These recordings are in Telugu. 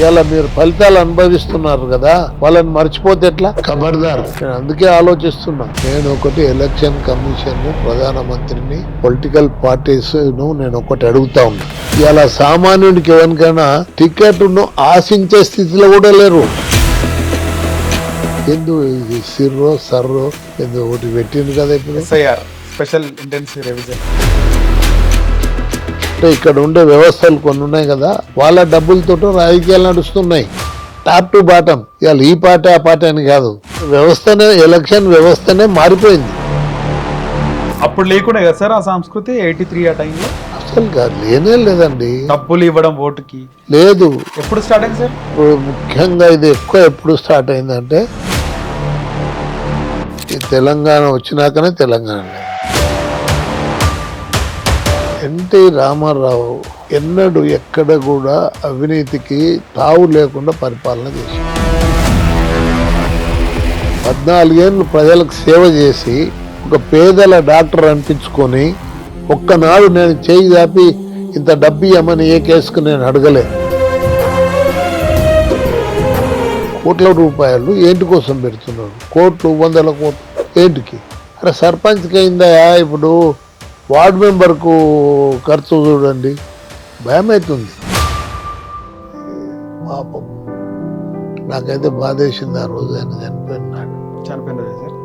ఇవాళ మీరు ఫలితాలు అనుభవిస్తున్నారు కదా, వాళ్ళని మర్చిపోతే ఎట్లా? ఖబర్దార్. నేను అందుకే ఆలోచిస్తున్నా. నేను ఒకటి ఎలక్షన్ కమిషన్, ప్రధానమంత్రిని, పొలిటికల్ పార్టీస్ నేను ఒకటి అడుగుతా ఉన్నా. ఇవాళ సామాన్యుడికి ఎవరికైనా టికెట్ ఆశించే స్థితిలో కూడా లేరు. ఎందు ఇది సిర్రో సర్రో ఎందు ఒకటి పెట్టింది కదా ఇప్పుడు స్పెషల్ ఇంటెన్సివ్ రివిజన్. ఇక్కడ ఉండే వ్యవస్థలు కొన్ని ఉన్నాయి కదా, వాళ్ళ డబ్బులతో రాజకీయాలు నడుస్తున్నాయి. Top to bottom. ఇవాళ ఈ పార్టీ ఆ పార్టీ అని కాదు, వ్యవస్థనే, ఎలక్షన్ వ్యవస్థనే మారిపోయింది. అప్పుడు లేకుండా కదా సార్ ఆ సంస్కృతి 83 ఆ టైంలో? అసలు కాదు, లేనే లేదండి. డబ్బులు ఇవ్వడం ఓటుకి లేదు. ఎప్పుడు స్టార్ట్ అయింది సార్? ఇప్పుడు ముఖ్యంగా ఇది ఎక్కువ ఎప్పుడు స్టార్ట్ అయిందంటే ఈ తెలంగాణ వచ్చినాకనే. తెలంగాణ ఎన్టీ రామారావు ఎన్నడూ ఎక్కడ కూడా అవినీతికి తావు లేకుండా పరిపాలన చేశారు. 14 ఏళ్ళు ప్రజలకు సేవ చేసి ఒక పేదల డాక్టర్ అనిపించుకొని ఒక్కనాడు నేను చేయి దాపి ఇంత డబ్బు ఇవ్వమని ఏ కేసుకు నేను అడగలేదు. కోట్ల రూపాయలు ఏంటి కోసం పెడుతున్నాడు? కోట్లు, 100 కోట్లు ఏంటికి? అరే సర్పంచ్కి అయిందా? ఇప్పుడు వార్డు మెంబర్కు ఖర్చు చూడండి, భయం అవుతుంది. పాపం నాకైతే బాధేసింది ఆ రోజు ఆయన చనిపోయినాడు. సార్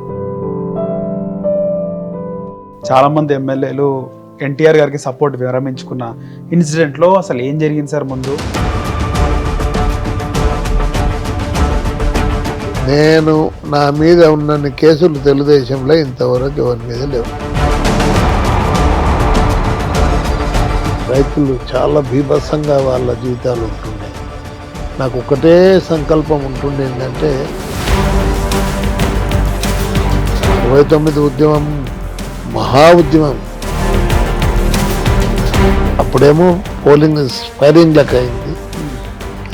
చాలా మంది ఎమ్మెల్యేలు ఎన్టీఆర్ గారికి సపోర్ట్ విరమించుకున్న ఇన్సిడెంట్ లో అసలు ఏం జరిగింది సార్? ముందు నేను నా మీద ఉన్న కేసులు తెలుగుదేశంలో ఇంతవరకు ఎవరి మీద లేవు. రైతులు చాలా బీభత్సంగా వాళ్ళ జీవితాలు ఉంటుండే. నాకు ఒకటే సంకల్పం ఉంటుండే, ఏంటంటే 29 ఉద్యమం మహా ఉద్యమం. అప్పుడేమో పోలింగ్ ఫైరింగ్ లెక్క అయింది,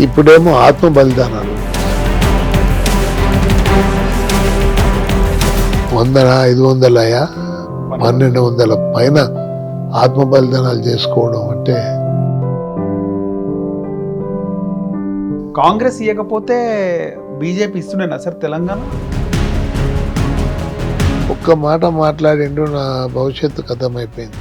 ఇప్పుడేమో ఆత్మ బలిదానాలు. 100, 500, 1200 పైన ఆత్మ బలిదానాలు చేసుకోవడం అంటే. కాంగ్రెస్ ఇవ్వకపోతే బీజేపీ ఇస్తుండేనా సార్ తెలంగాణ? ఒక్క మాట మాట్లాడిండు, నా భవిష్యత్తు కథమైపోయింది.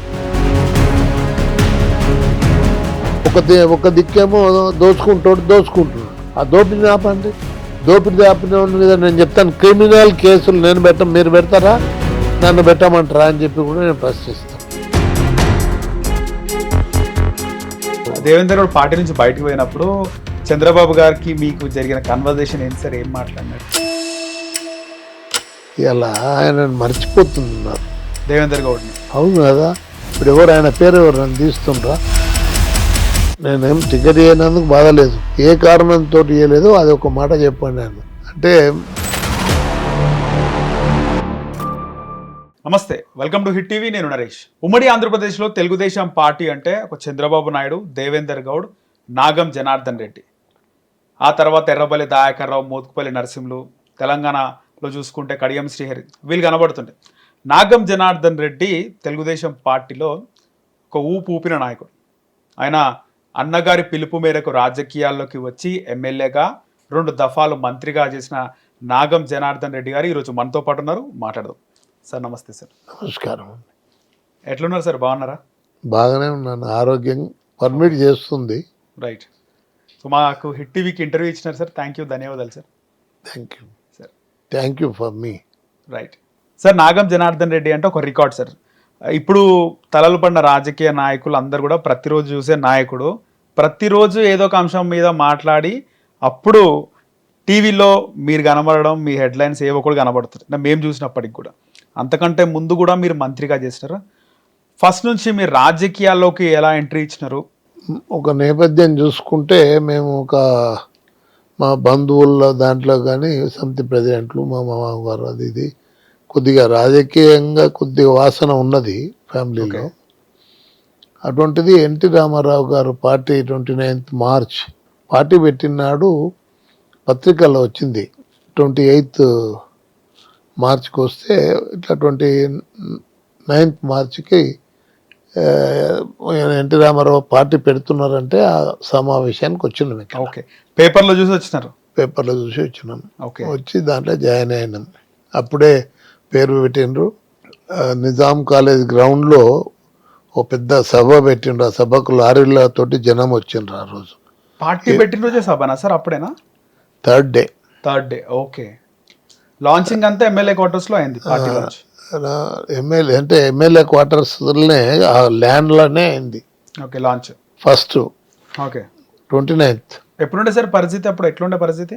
ఒక దిక్కేమో దోచుకుంటున్నాడు. ఆ దోపిడీ ఆపండి. దోపిడీ ఆపిన మీద నేను చెప్తాను, క్రిమినల్ కేసులు నేను మీరు పెడతారా, నన్ను పెట్టమంటారా అని చెప్పి కూడా నేను ప్రశ్నిస్తాను. దేవేందర్ గౌడ్ పార్టీ నుంచి బయటకు పోయినప్పుడు చంద్రబాబు గారికి మీకు జరిగిన కన్వర్జేషన్ ఏంటి సార్? ఏం మాట్లాడినారు? ఇలా ఆయన మర్చిపోతున్నారు దేవేందర్ గౌడ్ని. అవును కదా, ఇప్పుడు ఎవరు ఆయన పేరు ఎవరు తీస్తుండ్రా? నేనేం టికెట్ ఇవ్వనందుకు బాధలేదు, ఏ కారణంతో ఇవ్వలేదు అది ఒక మాట చెప్పండి. నేను అంటే నమస్తే, వెల్కమ్ టు హిట్ టీవీ. నేను నరేష్. ఉమ్మడి ఆంధ్రప్రదేశ్లో తెలుగుదేశం పార్టీ అంటే ఒక చంద్రబాబు నాయుడు, దేవేందర్ గౌడ్, నాగం జనార్దన్ రెడ్డి, ఆ తర్వాత ఎర్రబల్లి దయాకర్ రావు, మోత్కుపల్లి నరసింహులు, తెలంగాణలో చూసుకుంటే కడియం శ్రీహరి, వీళ్ళు కనబడుతుండే. నాగం జనార్దన్ రెడ్డి తెలుగుదేశం పార్టీలో ఒక ఊపిన నాయకుడు. ఆయన అన్నగారి పిలుపు మేరకు రాజకీయాల్లోకి వచ్చి ఎమ్మెల్యేగా 2 దఫాలు మంత్రిగా చేసిన నాగం జనార్దన్ రెడ్డి గారు ఈరోజు మనతో పాటు ఉన్నారు. మాట్లాడదాం. సార్ నమస్తే. సార్ నమస్కారం. ఎట్లున్నారు సార్? బాగున్నారా? బాగానే ఉన్నాను, ఆరోగ్యం పర్మిట్ చేస్తుంది. రైట్. సో మాకు హిట్ టీవీకి ఇంటర్వ్యూ ఇచ్చినారు సార్, థ్యాంక్ యూ, ధన్యవాదాలు sir. Thank you sir. Thank you for మీ. రైట్ సార్, నాగం జనార్దన్ రెడ్డి అంటే ఒక రికార్డ్ సార్. ఇప్పుడు తలలు పడిన రాజకీయ నాయకులు అందరు కూడా ప్రతిరోజు చూసే నాయకుడు. ప్రతిరోజు ఏదో ఒక అంశం మీద మాట్లాడి అప్పుడు టీవీలో మీరు కనబడడం, మీ హెడ్లైన్స్ ఏవో కూడా కనబడుతుంది మేము చూసినప్పటికి కూడా. అంతకంటే ముందు కూడా మీరు మంత్రిగా చేసినారు. ఫస్ట్ నుంచి మీరు రాజకీయాల్లోకి ఎలా ఎంట్రీ ఇచ్చినారు? ఒక నేపథ్యం చూసుకుంటే మేము మా బంధువుల దాంట్లో కానీ సమితి ప్రెసిడెంట్లు, మా మామగారు, అది ఇది కొద్దిగా రాజకీయంగా కొద్దిగా వాసన ఉన్నది ఫ్యామిలీలో. అటువంటిది ఎన్టీ రామారావు గారు పార్టీ 29th మార్చ్ పార్టీ పెట్టినాడు, పత్రికల్లో వచ్చింది. 28th మార్చికి వస్తే ఇట్లా 29th మార్చికి ఎన్టీ రామారావు పార్టీ పెడుతున్నారంటే ఆ సమావేశానికి వచ్చినాం ఇక్కడ. ఓకే, పేపర్లో చూసి వచ్చినారు. పేపర్లో చూసి వచ్చినాం. ఓకే. వచ్చి దాంట్లో జాయిన్ అయినాం. అప్పుడే పేరు పెట్టిండ్రు. నిజాం కాలేజ్ గ్రౌండ్లో ఓ పెద్ద సభ పెట్టిండ్రు. ఆ సభకు లారీలతోటి జనం వచ్చిండ్రు ఆ రోజు. పార్టీ పెట్టిన రోజే సభనా సార్? అప్పుడేనా? Third day. Third day. Okay. Launching అంతా ఎమ్మెల్యే క్వార్టర్స్ లో అయింది పార్టీ లాంచ్. ఎమ్మెల్యే అంటే ఎమ్మెల్యే క్వార్టర్స్లోనే ఆ ల్యాండ్లోనే అయింది okay launch. First okay. 29th. ఎప్పుడుండే సార్ పరిస్థితి? అప్పుడు ఎట్లుండే పరిస్థితి?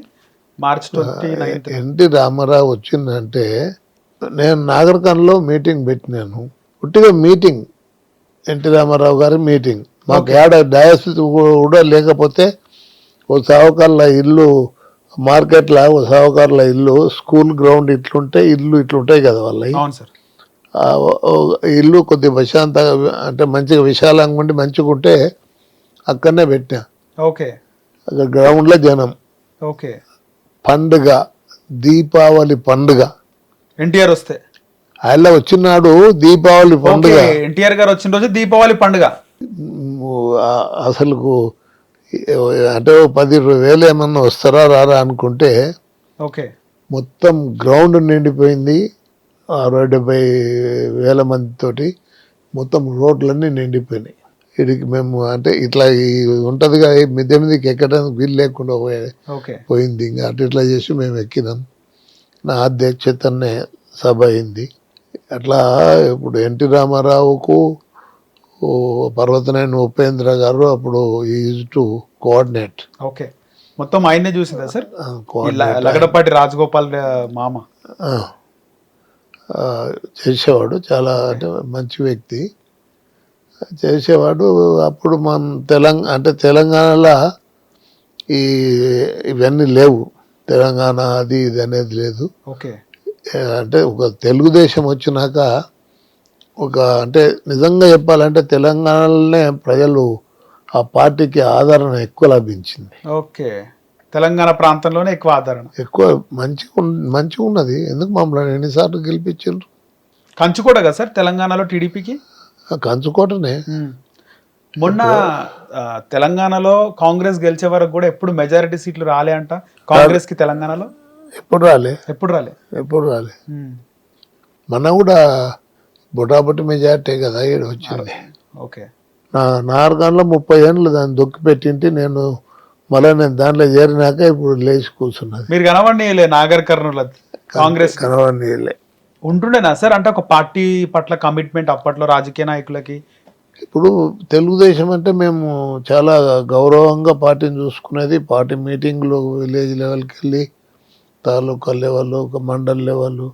March 29th. ఎన్టీ రామారావు వచ్చిందంటే నేను నాగరికంలో మీటింగ్ పెట్టినాను. పుట్టిగా మీటింగ్, ఎన్టీ రామారావు గారి మీటింగ్. మాకు ఏడ డయాసిస్ కూడా లేకపోతే ఓ సావుకారుల ఇల్లు, మార్కెట్లో ఓ సావుకారుల ఇల్లు, స్కూల్ గ్రౌండ్ ఇట్లుంటే ఇల్లు ఇట్లుంటాయి కదా వాళ్ళవి. అవును సార్. ఇల్లు కొద్దిగా ప్రశాంతంగా అంటే మంచిగా విశాలంగా ఉండి మంచిగా ఉంటే అక్కడనే పెట్టినా. ఓకే. అక్కడ గ్రౌండ్లో జనం. ఓకే. పండుగ, దీపావళి పండుగ. ఎన్టీఆర్ వస్తే ఆయన వచ్చినాడు దీపావళి పండుగ. ఎన్టీఆర్ గారు వచ్చిన రోజు దీపావళి పండుగ. అసలు అంటే 10,000 ఏమన్నా వస్తారా రారా అనుకుంటే ఓకే మొత్తం గ్రౌండ్ నిండిపోయింది. 60-70 మందితోటి మొత్తం రోడ్లన్నీ నిండిపోయినాయి. ఇడికి మేము అంటే ఇట్లా ఉంటుంది కదా, మిద్దె మీదకి ఎక్కడానికి వీలు లేకుండా పోయింది. ఇంకా అటు ఇట్లా చేసి మేము ఎక్కినాం. నా అధ్యక్షతనే సభ అయింది. అట్లా ఇప్పుడు ఎన్టీ రామారావుకు పర్వతనేని ఉపేంద్ర గారు అప్పుడు ఈజ్ టు కోఆర్డినేట్. ఓకే. మొత్తం ఆయనే చూసిందా సార్? లగడపాటి రాజగోపాల్ మామ చేసేవాడు. చాలా అంటే మంచి వ్యక్తి చేసేవాడు. అప్పుడు మన తెలంగాణలో ఇవన్నీ లేవు. తెలంగాణ అది ఇది అనేది లేదు. ఓకే. అంటే ఒక తెలుగుదేశం వచ్చినాక అంటే నిజంగా చెప్పాలంటే తెలంగాణలోనే ప్రజలు ఆ పార్టీకి ఆదరణ ఎక్కువ లభించింది. ఓకే. తెలంగాణ ప్రాంతంలోనే ఎక్కువ ఆదరణ, ఎక్కువ మంచిగా ఉన్నది. ఎందుకు మమ్మల్ని ఎన్నిసార్లు గెలిపించారు? కంచుకోట కదా సార్ తెలంగాణలో టీడీపీకి? కంచుకోటనే. మొన్న తెలంగాణలో కాంగ్రెస్ గెలిచే వరకు కూడా ఎప్పుడు మెజారిటీ సీట్లు రాలే అంట కాంగ్రెస్ కి తెలంగాణలో. ఎప్పుడు రాలే. మన కూడా బొటాబొట్టి మెజారిటీ కదా ఈడ వచ్చింది. ఓకే. నార్గాన్లో 30 ఏళ్ళు దాన్ని దొక్కి పెట్టింటి నేను. మళ్ళీ నేను దాంట్లో చేరినాక ఇప్పుడు లేచి కూర్చున్నది. మీరు కనవండి నాగర్ కర్నూలు కాంగ్రెస్ కనవండి ఉంటుండేనా సార్? అంటే ఒక పార్టీ పట్ల కమిట్మెంట్ అప్పట్లో రాజకీయ నాయకులకి. ఇప్పుడు తెలుగుదేశం అంటే మేము చాలా గౌరవంగా పార్టీని చూసుకునేది. పార్టీ మీటింగ్లు విలేజ్ లెవెల్కి వెళ్ళి, తాలూకా లెవెల్, ఒక మండల్ లెవెల్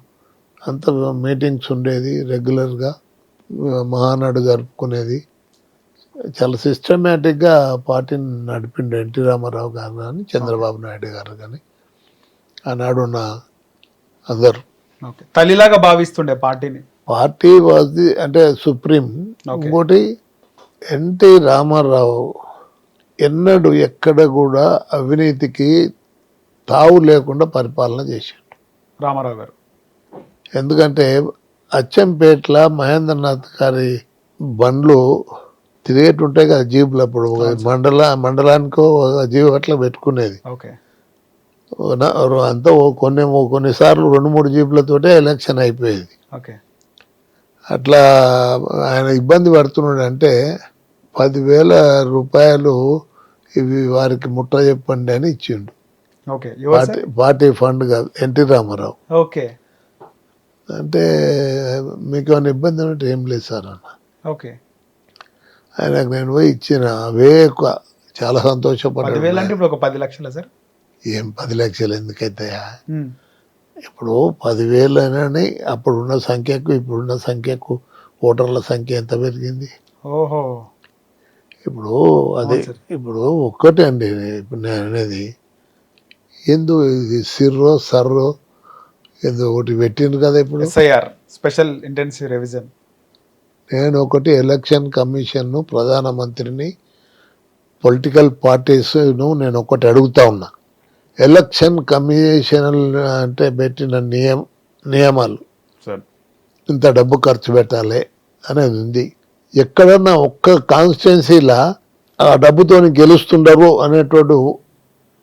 అంతా మీటింగ్స్ ఉండేది రెగ్యులర్గా. మహానాడు జరుపుకునేది. చాలా సిస్టమేటిక్గా పార్టీని నడిపిండు ఎన్టీ రామారావు గారు కానీ, చంద్రబాబు నాయుడు గారు కానీ. ఆనాడు అందరు తల్లిలాగా భావిస్తుండే పార్టీని. పార్టీ వాజ్ అంటే సుప్రీం. ఇంకోటి ఎన్టీ రామారావు ఎన్నడూ ఎక్కడ కూడా అవినీతికి తావు లేకుండా పరిపాలన చేశాడు రామారావు గారు. ఎందుకంటే అచ్చంపేట్ల మహేంద్రనాథ్ గారి బండ్లు తిరిగేటుంటాయి కదా జీబులు. అప్పుడు మండలానికి జీబు అట్లా పెట్టుకునేది. అంతా కొన్నిసార్లు 2-3 జీబులతోటే ఎలక్షన్ అయిపోయేది. అట్లా ఆయన ఇబ్బంది పడుతున్నాడు. అంటే 10,000 రూపాయలు ఇవి వారికి ముట్ట చెప్పండి అని ఇచ్చిండు. పార్టీ ఫండ్ కాదు, ఎన్టీ రామారావు. అంటే మీకు ఏమైనా ఇబ్బంది అంటే ఏం లేదు సార్ అన్న. ఆయనకు నేను పోయి ఇచ్చిన అవే ఎక్కువ. చాలా సంతోషపడ్డాడు. 10 లక్షలు సార్? ఏం 10 లక్షలు ఎందుకైతాయా? ఇప్పుడు 10,000 అయినా అప్పుడున్న సంఖ్యకు ఇప్పుడున్న సంఖ్యకు ఓటర్ల సంఖ్య ఎంత పెరిగింది. ఇప్పుడు అదే ఇప్పుడు ఒక్కటే అండి. ఇప్పుడు నేను అనేది ఇది సర్రో ఏదో ఒకటి పెట్టిండ్రు కదా ఇప్పుడు, స్పెషల్ ఇంటెన్సివ్ రివిజన్. నేను ఒకటి ఎలక్షన్ కమిషన్ను, ప్రధానమంత్రిని, పొలిటికల్ పార్టీస్ను నేను ఒకటి అడుగుతా ఉన్నా. ఎలక్షన్ కమిషన్ అంటే పెట్టిన నియమాలు ఇంత డబ్బు ఖర్చు పెట్టాలి అనేది ఉంది. ఎక్కడన్నా ఒక్క కాన్స్టిట్యున్సీలా ఆ డబ్బుతోని గెలుస్తుండరు అనేటోడు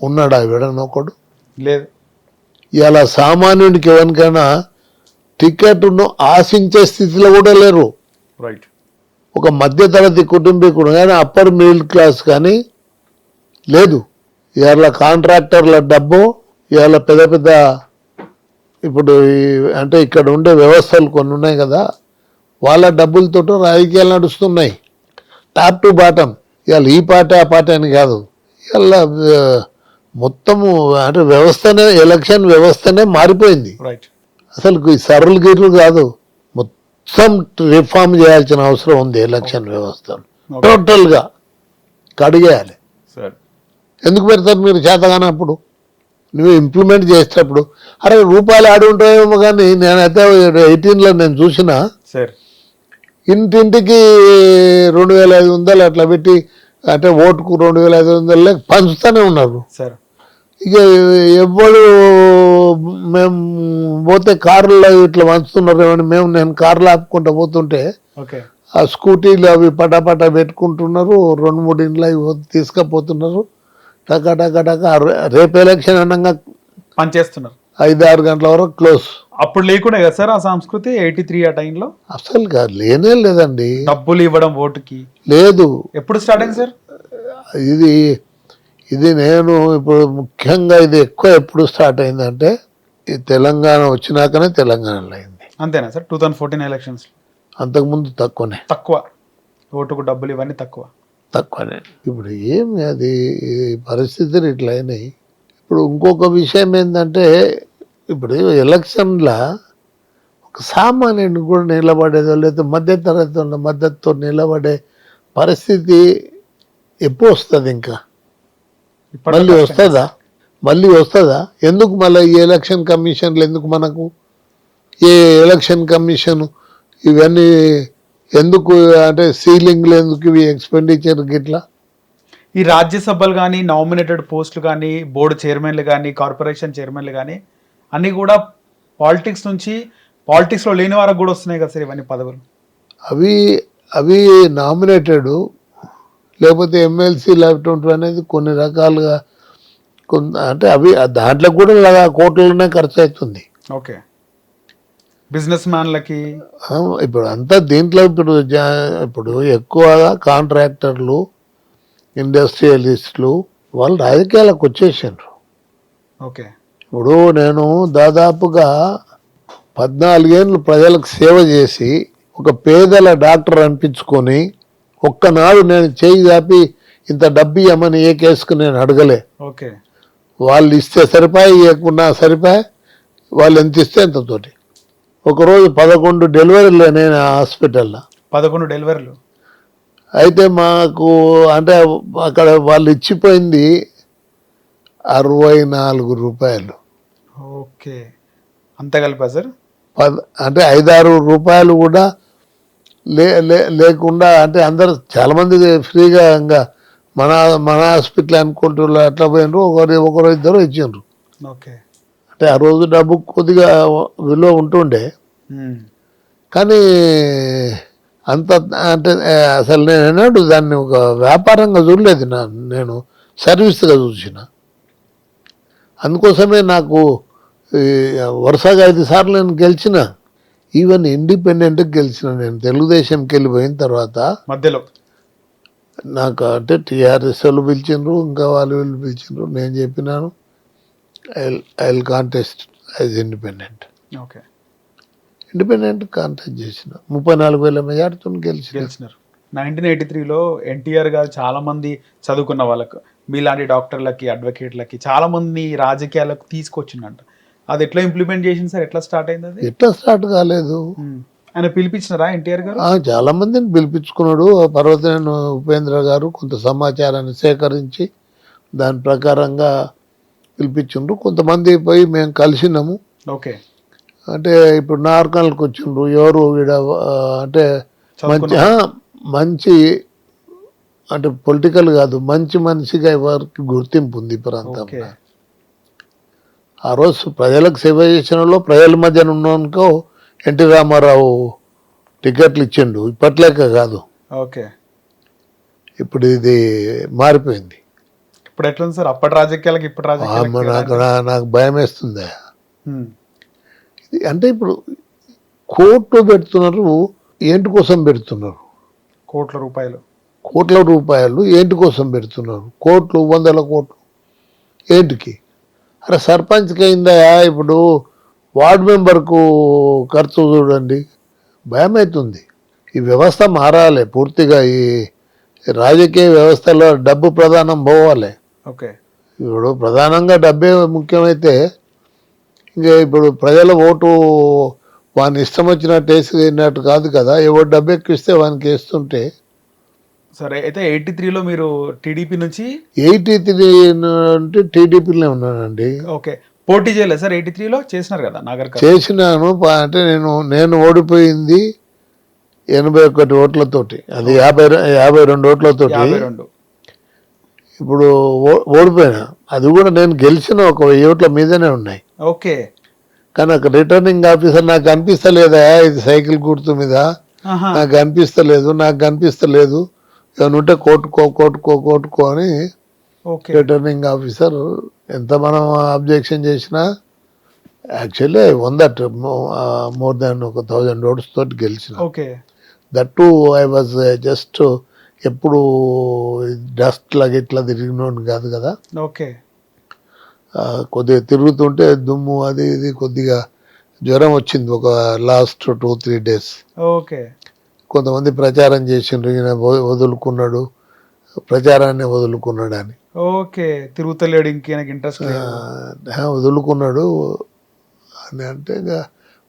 ఉన్నాడా ఎవడన్నా ఒకడు? లేదు. ఇలా సామాన్యుడికి ఎవరికైనా టికెట్ను ఆశించే స్థితిలో కూడా లేరు. రైట్. ఒక మధ్యతరగతి కుటుంబీకుడు కానీ అప్పర్ మిడిల్ క్లాస్ కానీ లేదు. ఇవాళ కాంట్రాక్టర్ల డబ్బు, ఇవాళ పెద్ద పెద్ద ఇప్పుడు అంటే ఇక్కడ ఉండే వ్యవస్థలు కొన్ని ఉన్నాయి కదా, వాళ్ళ డబ్బులతో రాజకీయాలు నడుస్తున్నాయి టాప్ టు బాటం. ఇవాళ ఈ పార్టీ ఆ పార్టీ అని కాదు, ఇవాళ మొత్తము అంటే వ్యవస్థనే, ఎలక్షన్ వ్యవస్థనే మారిపోయింది. రైట్. అసలు ఈ సర్రులు గిర్రులు కాదు, మొత్తం రిఫార్మ్ చేయాల్సిన అవసరం ఉంది. ఎలక్షన్ వ్యవస్థను టోటల్గా కడిగేయాలి. సార్ ఎందుకు పెడతారు మీరు చేతగానప్పుడు? నువ్వు ఇంప్లిమెంట్ చేసేటప్పుడు అరే రూపాయలు ఆడి ఉంటాయేమో, కానీ నేనైతే 18లో నేను చూసిన సార్ ఇంటింటికి 2500 అట్లా పెట్టి, అంటే ఓటుకు 2500 పంచుతూనే ఉన్నారు. సార్ ఇక ఎవ్వడు మేము పోతే కారులో ఇట్లా పంచుతున్నారు ఏమని నేను కార్లో ఆపుకుంటూ పోతుంటే ఓకే ఆ స్కూటీలు అవి పటాపటా పెట్టుకుంటున్నారు, 2-3 ఇండ్లు అవి తీసుకపోతున్నారు. టకా టకా టకా రేపు ఎలక్షన్ అనగా పనిచేస్తున్నారు. 5-6 గంటల వరకు క్లోజ్. అప్పుడు లేకుండా కదా సార్ ఆ సంస్కృతి 83 ఆ టైంలో? అసలు లేనే లేదండి. డబ్బులు ఇవ్వడం ఓటుకి లేదు. ఎప్పుడు స్టార్ట్ అయింది సార్ ఇది నేను ఇప్పుడు ముఖ్యంగా ఇది ఎక్కువ ఎప్పుడు స్టార్ట్ అయిందంటే ఈ తెలంగాణ వచ్చినాకనే తెలంగాణలో అయింది. అంతేనా సార్? 2014 ఎలక్షన్స్ అంతకుముందు తక్కువనే. తక్కువ ఓటుకు డబ్బులు ఇవన్నీ తక్కువనే. ఇప్పుడు ఏమి అది ఈ పరిస్థితులు ఇట్లా అయినాయి. ఇప్పుడు ఇంకొక విషయం ఏంటంటే, ఇప్పుడు ఎలక్షన్లో ఒక సామాన్యుడిని కూడా నిలబడేదో లేదా మధ్యతరగతి ఉన్న మద్దతుతో నిలబడే పరిస్థితి ఎప్పుడు వస్తుంది? ఇంకా మళ్ళీ వస్తుందా? ఎందుకు మళ్ళీ ఈ ఎలక్షన్ కమిషన్లు ఎందుకు మనకు? ఏ ఎలక్షన్ కమిషన్ ఇవన్నీ ఎందుకు అంటే సీలింగ్లు ఎందుకు, ఇవి ఎక్స్పెండిచర్ గిట్లా? ఈ రాజ్యసభలు కానీ, నామినేటెడ్ పోస్టులు కానీ, బోర్డు చైర్మన్లు కానీ, కార్పొరేషన్ చైర్మన్లు కానీ అన్నీ కూడా పాలిటిక్స్ నుంచి, పాలిటిక్స్లో లేని వారికి కూడా వస్తున్నాయి కదా సార్ ఇవన్నీ పదవులు? అవి నామినేటెడ్ లేకపోతే ఎమ్మెల్సీ లేకపోతే అనేది కొన్ని రకాలుగా అంటే అవి దాంట్లో కూడా కోట్లలోనే ఖర్చు అవుతుంది. ఓకే. బిజినెస్ మ్యాన్లకి ఇప్పుడు అంతా దీంట్లో ఇప్పుడు ఎక్కువగా కాంట్రాక్టర్లు, ఇండస్ట్రియలిస్టులు వాళ్ళు రాజకీయాలకు వచ్చేసిండ్రు. ఓకే. ఇప్పుడు నేను దాదాపుగా 14 ఏళ్ళు ప్రజలకు సేవ చేసి ఒక పేదల డాక్టర్ అనిపించుకొని ఒక్కనాడు నేను చేయి దాపి ఇంత డబ్బు ఇవ్వమని ఏ కేసుకు నేను అడగలే. ఓకే. వాళ్ళు ఇస్తే సరిపాయి, ఇవ్వకున్నా సరిపాయి, వాళ్ళు ఎంత ఇస్తే ఎంతతోటి. ఒకరోజు 11 డెలివరీలు నేను హాస్పిటల్లో. 11 డెలివరీలు అయితే మాకు అంటే అక్కడ వాళ్ళు ఇచ్చిపోయింది 64 రూపాయలు. ఓకే. అంత కలిపా సార్? అంటే 5-6 రూపాయలు కూడా లేకుండా, అంటే అందరు చాలామంది ఫ్రీగా ఇంకా మన హాస్పిటల్ అనుకుంటున్నారు అట్లా పోయినరు. ఒకరు ఇద్దరు ఇచ్చిండ్రు. ఓకే. అంటే ఆ రోజు డబ్బు కొద్దిగా విలువ ఉంటుండే, కానీ అంత అంటే అసలు నేను అన్నాడు దాన్ని ఒక వ్యాపారంగా చూడలేదు, నేను సర్వీస్గా చూసిన. అందుకోసమే నాకు వరుసగా 5 సార్లు నేను గెలిచిన. ఈవెన్ ఇండిపెండెంట్కి గెలిచిన. నేను తెలుగుదేశంకి వెళ్ళిపోయిన తర్వాత మధ్యలో నాకు అంటే టీఆర్ఎస్ వాళ్ళు పిలిచిండ్రు, ఇంకా వాళ్ళు పిలిచిండ్రు. నేను చెప్పినాను I will contest as independent. Okay. Independent contest చేసిన 34,000 మెజార్టీతో గెలిచినారు. 1983లో ఎన్టీఆర్ గారు చాలా మంది చదువుకున్న వాళ్ళకు, మీలాంటి డాక్టర్లకి, అడ్వకేట్లకి చాలా మంది రాజకీయాలకు తీసుకొచ్చిందంట. అది ఎట్లా ఇంప్లిమెంట్ చేసింది సార్? ఎట్లా స్టార్ట్ అయింది అది? ఎట్లా స్టార్ట్ కాలేదు. ఆయన పిలిపించినారా ఎన్టీఆర్ గారు? చాలా మందిని పిలిపించుకున్నాడు. పర్వతనేని ఉపేంద్ర గారు కొంత సమాచారాన్ని సేకరించి దాని ప్రకారంగా పిలిపించిండ్రు. కొంతమంది పోయి మేము కలిసినాము. ఓకే. అంటే ఇప్పుడు నార్కల్కి వచ్చిండ్రు. ఎవరు ఈడ అంటే మంచి అంటే పొలిటికల్ కాదు, మంచి మనిషిగా ఎవరికి గుర్తింపు ఉంది ఈ ప్రాంతంలో. ఆ రోజు ప్రజలకు సేవ చేసిన వాళ్ళు ప్రజల మధ్యన ఉన్నానుకో ఎన్టీ రామారావు టికెట్లు ఇచ్చిండు. ఇప్పట్లేక కాదు, ఓకే. ఇప్పుడు ఇది మారిపోయింది. ఇప్పుడు ఎట్లుంది సార్ అప్పటి రాజకీయాలకి ఇప్పటి రాజకీయాలకి నాకు ఎలాంటి- నాకు భయం వేస్తుంది. ఉమ్, అంటే ఇప్పుడు కోర్టు పెడుతున్నారు, ఏంటి కోసం పెడుతున్నారు? కోట్ల రూపాయలు. కోట్ల రూపాయలు ఏంటి కోసం పెడుతున్నారు? కోట్లు, వందల కోట్లు ఏంటికి? అరే సర్పంచ్కి అయిందా? ఇప్పుడు వార్డు మెంబర్కు ఖర్చు చూడండి, భయం అవుతుంది. ఈ వ్యవస్థ మారాలి పూర్తిగా. ఈ రాజకీయ వ్యవస్థలో డబ్బు ప్రధానం పోవాలి. ఓకే. ఇప్పుడు ప్రధానంగా డబ్బే ముఖ్యమైతే ఇంకా ఇప్పుడు ప్రజల ఓటు వాని ఇష్టం వచ్చినట్టు వేసినట్టు కాదు కదా. ఎవరు డబ్బు ఎక్కిస్తే వానికి వేస్తుంటే. సరే అయితే 83లో మీరు టీడీపీ నుంచి 83 అంటే టీడీపీలో ఉన్నానండి. ఓకే పోటీ చేయలేదు సార్ 83లో చేసినారు కదా నాగర్ కర్నూలు. చేసినాను. అంటే నేను ఓడిపోయింది 81 ఓట్లతోటి, అది 52 ఓట్లతోటి. 52. ఇప్పుడు ఓడిపోయినా. అది కూడా నేను గెలిచిన ఒక 1000 ఓట్ల మీదనే ఉన్నాయి. ఓకే. కానీ అక్కడ రిటర్నింగ్ ఆఫీసర్ నాకు కనిపిస్తలేదా ఇది సైకిల్ గుర్తు మీద, ఆహా. నాకు కనిపిస్తలేదు ఏమైనా ఉంటే కోర్టుకో అని ఓకే. రిటర్నింగ్ ఆఫీసర్ ఎంత మనం అబ్జెక్షన్ చేసినా యాక్చువల్లీ 100 మోర్ దాన్ ఒక 1000 ఓట్స్ తోటి గెలిచిన. Okay. That to I was just ఎప్పుడు డస్ట్ లాగా ఇట్లా తిరిగినోడు కాదు కదా. ఓకే. కొద్దిగా తిరుగుతుంటే దుమ్ము అది ఇది కొద్దిగా జ్వరం వచ్చింది ఒక లాస్ట్ 2-3 days. ఓకే. కొంతమంది ప్రచారం చేసిండ్రు ఈయన వదులుకున్నాడు, ప్రచారాన్ని వదులుకున్నాడు అని. ఓకే తిరుగుతలేడు ఇంకేనకి ఇంట్రెస్ట్ లేదు. వదులుకున్నాడు అని అంటే ఇంకా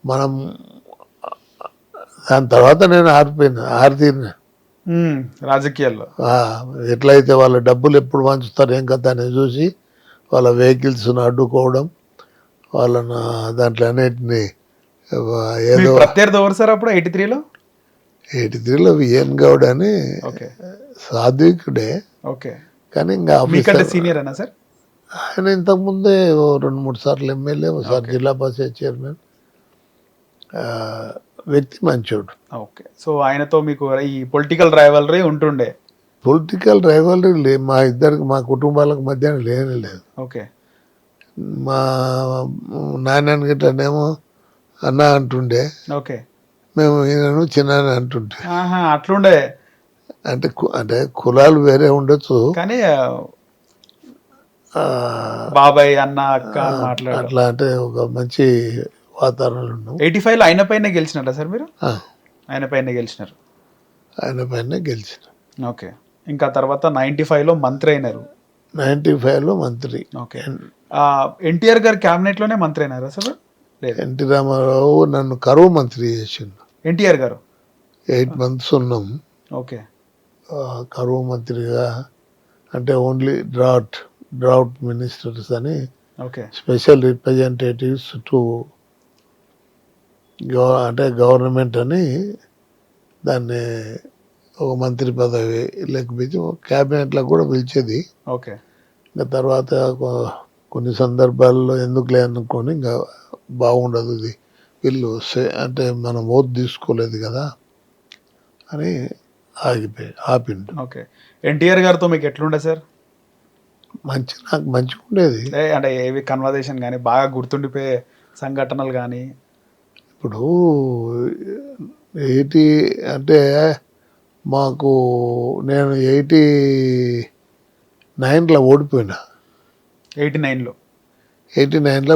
మనం దాని తర్వాత నేను ఆరితీరిన రాజకీయాల్లో. ఎట్లయితే వాళ్ళ డబ్బులు ఎప్పుడు పంచుతారు ఏం కదా అని చూసి వాళ్ళ వెహికల్స్ను అడ్డుకోవడం, వాళ్ళను దాంట్లో అన్నిటిని మీ ఏదో ప్రత్యర్థి ఎవరు సార్ అప్పుడు 83లో? 83లో విఎన్ గౌడ్ అని ఓకే. సాత్వికుడే, ఓకే. కానీ ఇంకా మీకంటే ఆఫీసర్. సీనియర్ అన్నా సార్? ఆయన ఇంతకుముందే 2-3 సార్లు ఎమ్మెల్యే, ఒకసారి జిల్లా పరిషత్ చైర్మన్. వ్యక్తి మంచోడు. ఓకే. సో ఆయనతో మీకు ఈ పొలిటికల్ రైవలరీ ఉంటుండే? పొలిటికల్ రైవలరీ మా ఇద్దరికి, మా కుటుంబాలకు మధ్య లేనే లేదు. ఓకే. మా నాన్న గిట్లనేమో అన్న అంటుండే, ఓకే. మేము ఈయనను చిన్న అంటుంటే. ఆహా అట్లుండే. అంటే కులాలు వేరే ఉండొచ్చు కానీ ఆ, బాబాయ్ అన్న అక్క అని మాట్లాడారు. అట్లా అంటే ఒక మంచి వాతావరణంలో ఉన్నాం. 85లో ఆయన పైన గెలిచినారా సార్ మీరు? ఆ, ఆయన పైన గెలిచినారు. ఆయన పైన గెలిచిన. ఓకే. ఇంకా తర్వాత 95లో మంత్రి అయినారు. 95లో మంత్రి. ఓకే. ఎన్టీఆర్ గారు క్యాబినెట్ లోనే మంత్రి అయినారా సార్? లేదు. ఎన్టీ రామారావు నన్ను కరువు మంత్రి చేసిండు. ఎన్టీఆర్ గారు 8 months ఉన్నాం ఓకే. కరువు మంత్రిగా. అంటే ఓన్లీ డ్రాట్ మినిస్టర్స్ అని ఓకే. స్పెషల్ రిప్రజెంటేటివ్స్ టు అంటే గవర్నమెంట్ అని దాన్ని ఒక మంత్రి పదవి పిలిచి క్యాబినెట్లో కూడా పిలిచేది. ఓకే. ఇంకా తర్వాత కొన్ని సందర్భాల్లో ఎందుకులే అనుకొని ఇంకా బాగుండదు ఇది, వీళ్ళు అంటే మనం ఓటు తీసుకోలేదు కదా అని ఆపిండు. ఓకే. ఎన్టీఆర్ గారితో మీకు ఎట్లుండే సార్? నాకు మంచిగా ఉండేది. అంటే ఏవి కన్వర్జేషన్ కానీ బాగా గుర్తుండిపోయే సంఘటనలు కానీ? ఇప్పుడు 80 అంటే మాకు నేను 89లో ఓడిపోయినా. 89లో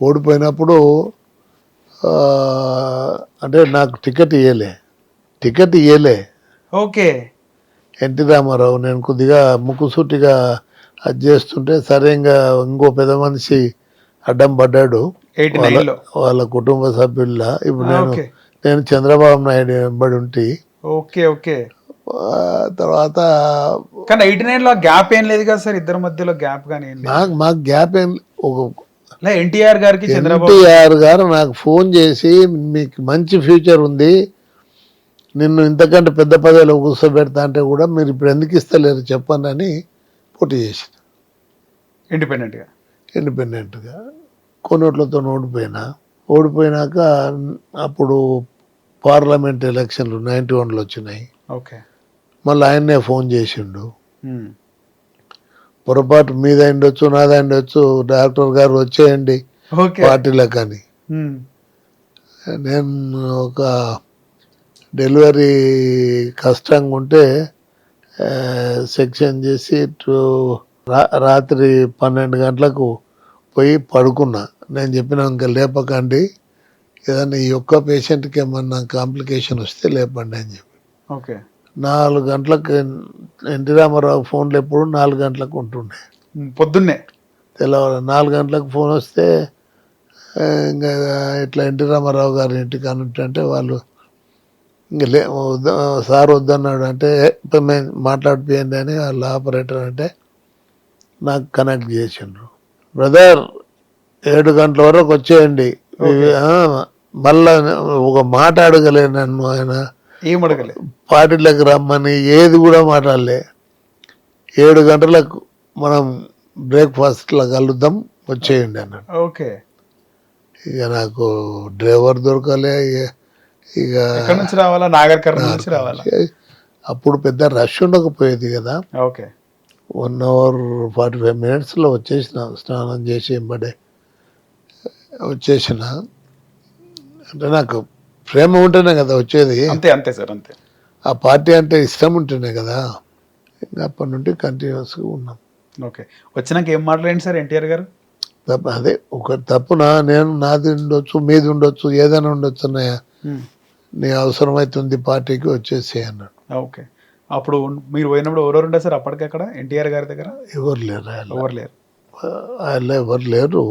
ఓడిపోయినప్పుడు అంటే నాకు టికెట్ ఇయ్యలే ఓకే. ఎన్టీ రామారావు. నేను కొద్దిగా ముక్కుసూటిగా అది చేస్తుంటే సరే ఇంకా ఇంకో పెద్ద మనిషి అడ్డం పడ్డాడు 89లో. వాళ్ళ కుటుంబ సభ్యుల. ఇప్పుడు ఓకే. నేను చంద్రబాబు నాయుడు వెంబడి ఉంటే ఓకే. ఓకే. తర్వాత కానీ 89లో గ్యాప్ ఏం లేదు కదా సార్, ఇద్దరి మధ్యలో గ్యాప్ కానీ ఏం లేదు? మాకు గ్యాప్ ఏం ఎన్టీఆర్ గారికి చంద్రబాబు ఎన్టీఆర్ గారు నాకు ఫోన్ చేసి మీకు మంచి ఫ్యూచర్ ఉంది, నిన్ను ఇంతకంటే పెద్ద పదవిలో కూర్చోబెడతా అంటే కూడా మీరు ఇప్పుడు ఎందుకు ఇస్తలేరు చెప్పండి అని పోటీ చేసిన. ఇండిపెండెంట్గా కొన్నోట్లతో ఓడిపోయినాక అప్పుడు పార్లమెంట్ ఎలక్షన్లు 91లో వచ్చినాయి. ఓకే. మళ్ళీ ఆయన్నే ఫోన్ చేసిండు. ఉమ్. పొరపాటు మీద ఉండొచ్చు, నాది ఉండొచ్చు, డాక్టర్ గారు వచ్చేయండి ఓకే. పార్టీలకు అని. ఉమ్. నేను ఒక డెలివరీ కష్టంగా ఉంటే సెక్షన్ చేసి రాత్రి 12 గంటలకు పోయి పడుకున్నా. నేను చెప్పిన ఇంకా లేపకండి, ఏదన్నా ఈ ఒక్క పేషెంట్కి ఏమన్నా కాంప్లికేషన్ వస్తే లేపండి అని చెప్పి. ఓకే. 4 గంటలకు ఎన్టీ రామారావు ఫోన్లు ఎప్పుడు 4 గంటలకు ఉంటుండే. పొద్దున్నే తెల్లవారు 4 గంటలకు ఫోన్ వస్తే ఇంకా ఇట్లా ఎన్టీ రామారావు గారి ఇంటికి అంటే వాళ్ళు ఇంక సార్ వద్దన్నాడు అంటే మేము మాట్లాడిపోయింది అని వాళ్ళ ఆపరేటర్ అంటే నాకు కనెక్ట్ చేసిండ్రు. బ్రదర్ 7 గంటల వరకు వచ్చేయండి. మళ్ళా ఒక మాట అడగలే నన్ను ఆయన, ఏం అడగలే, పార్టీలకు రమ్మని ఏది కూడా మాట్లాడలే. 7 గంటలకు మనం బ్రేక్ఫాస్ట్లో కలుద్దాం వచ్చేయండి అన్నాడు. ఓకే. ఇక నాకు డ్రైవర్ దొరకలే. ఇక ఎక్కడి నుంచి రావాలా, నాగర్ కర్నూలు నుంచి రావాలా? అప్పుడు పెద్ద రష్ ఉండకపోయేది కదా. ఓకే. 1 hour 45 minutesలో వచ్చేసిన, స్నానం చేసి వెంబడే వచ్చేసిన. అంటే నాకు ప్రేమ ఉంటేనే కదా వచ్చేది. అంతే అంతే సార్, అంతే. ఆ పార్టీ అంటే ఇష్టం ఉంటేనే కదా. ఇంకా అప్పటి నుండి కంటిన్యూస్గా ఉన్నాం. ఓకే. వచ్చినాక ఏం మాట్లాడండి సార్ ఎన్టీఆర్ గారు? అదే ఒక తప్పున నేను నాది ఉండొచ్చు, మీది ఉండొచ్చు, ఏదైనా ఉండొచ్చు అన్నయ్య, నీ అవసరమైతుంది పార్టీకి వచ్చేసి అన్నాడు. ఓకే. అప్పుడు మీరు పోయినప్పుడు ఎవరెవరు ఉండే సార్ అప్పటికి అక్కడ ఎన్టీఆర్ గారి దగ్గర? ఎవరు లేరు, ఎవరు లేరు. ఆయన ఎవరు లేరు,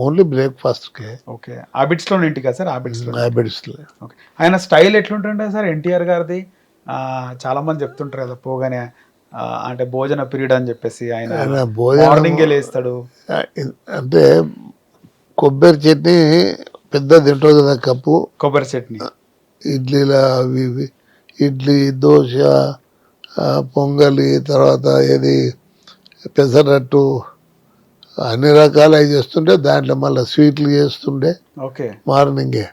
ఓన్లీ బ్రేక్ఫాస్ట్కే. ఓకే. హ్యాబిట్స్లో ఇంటి కదా సార్? హ్యాబిట్స్లో. ఓకే. ఆయన స్టైల్ ఎట్లుంటుండే సార్ ఎన్టీఆర్ గారిది? చాలా మంది చెప్తుంటారు కదా పోగానే అంటే భోజన పీరియడ్ అని చెప్పేసి ఆయన మార్నింగే లేస్తాడు. అంటే కొబ్బరి చట్నీ పెద్ద తింటుంది కదా కప్పు, కొబ్బరి చట్నీ, ఇడ్లీలా అవి ఇవి, ఇడ్లీ, దోశ, పొంగలి, తర్వాత ఏది పెసరట్టు, అన్ని రకాలు అవి చేస్తుండే. దాంట్లో మళ్ళీ స్వీట్లు చేస్తుండే. ఓకే. మార్నింగే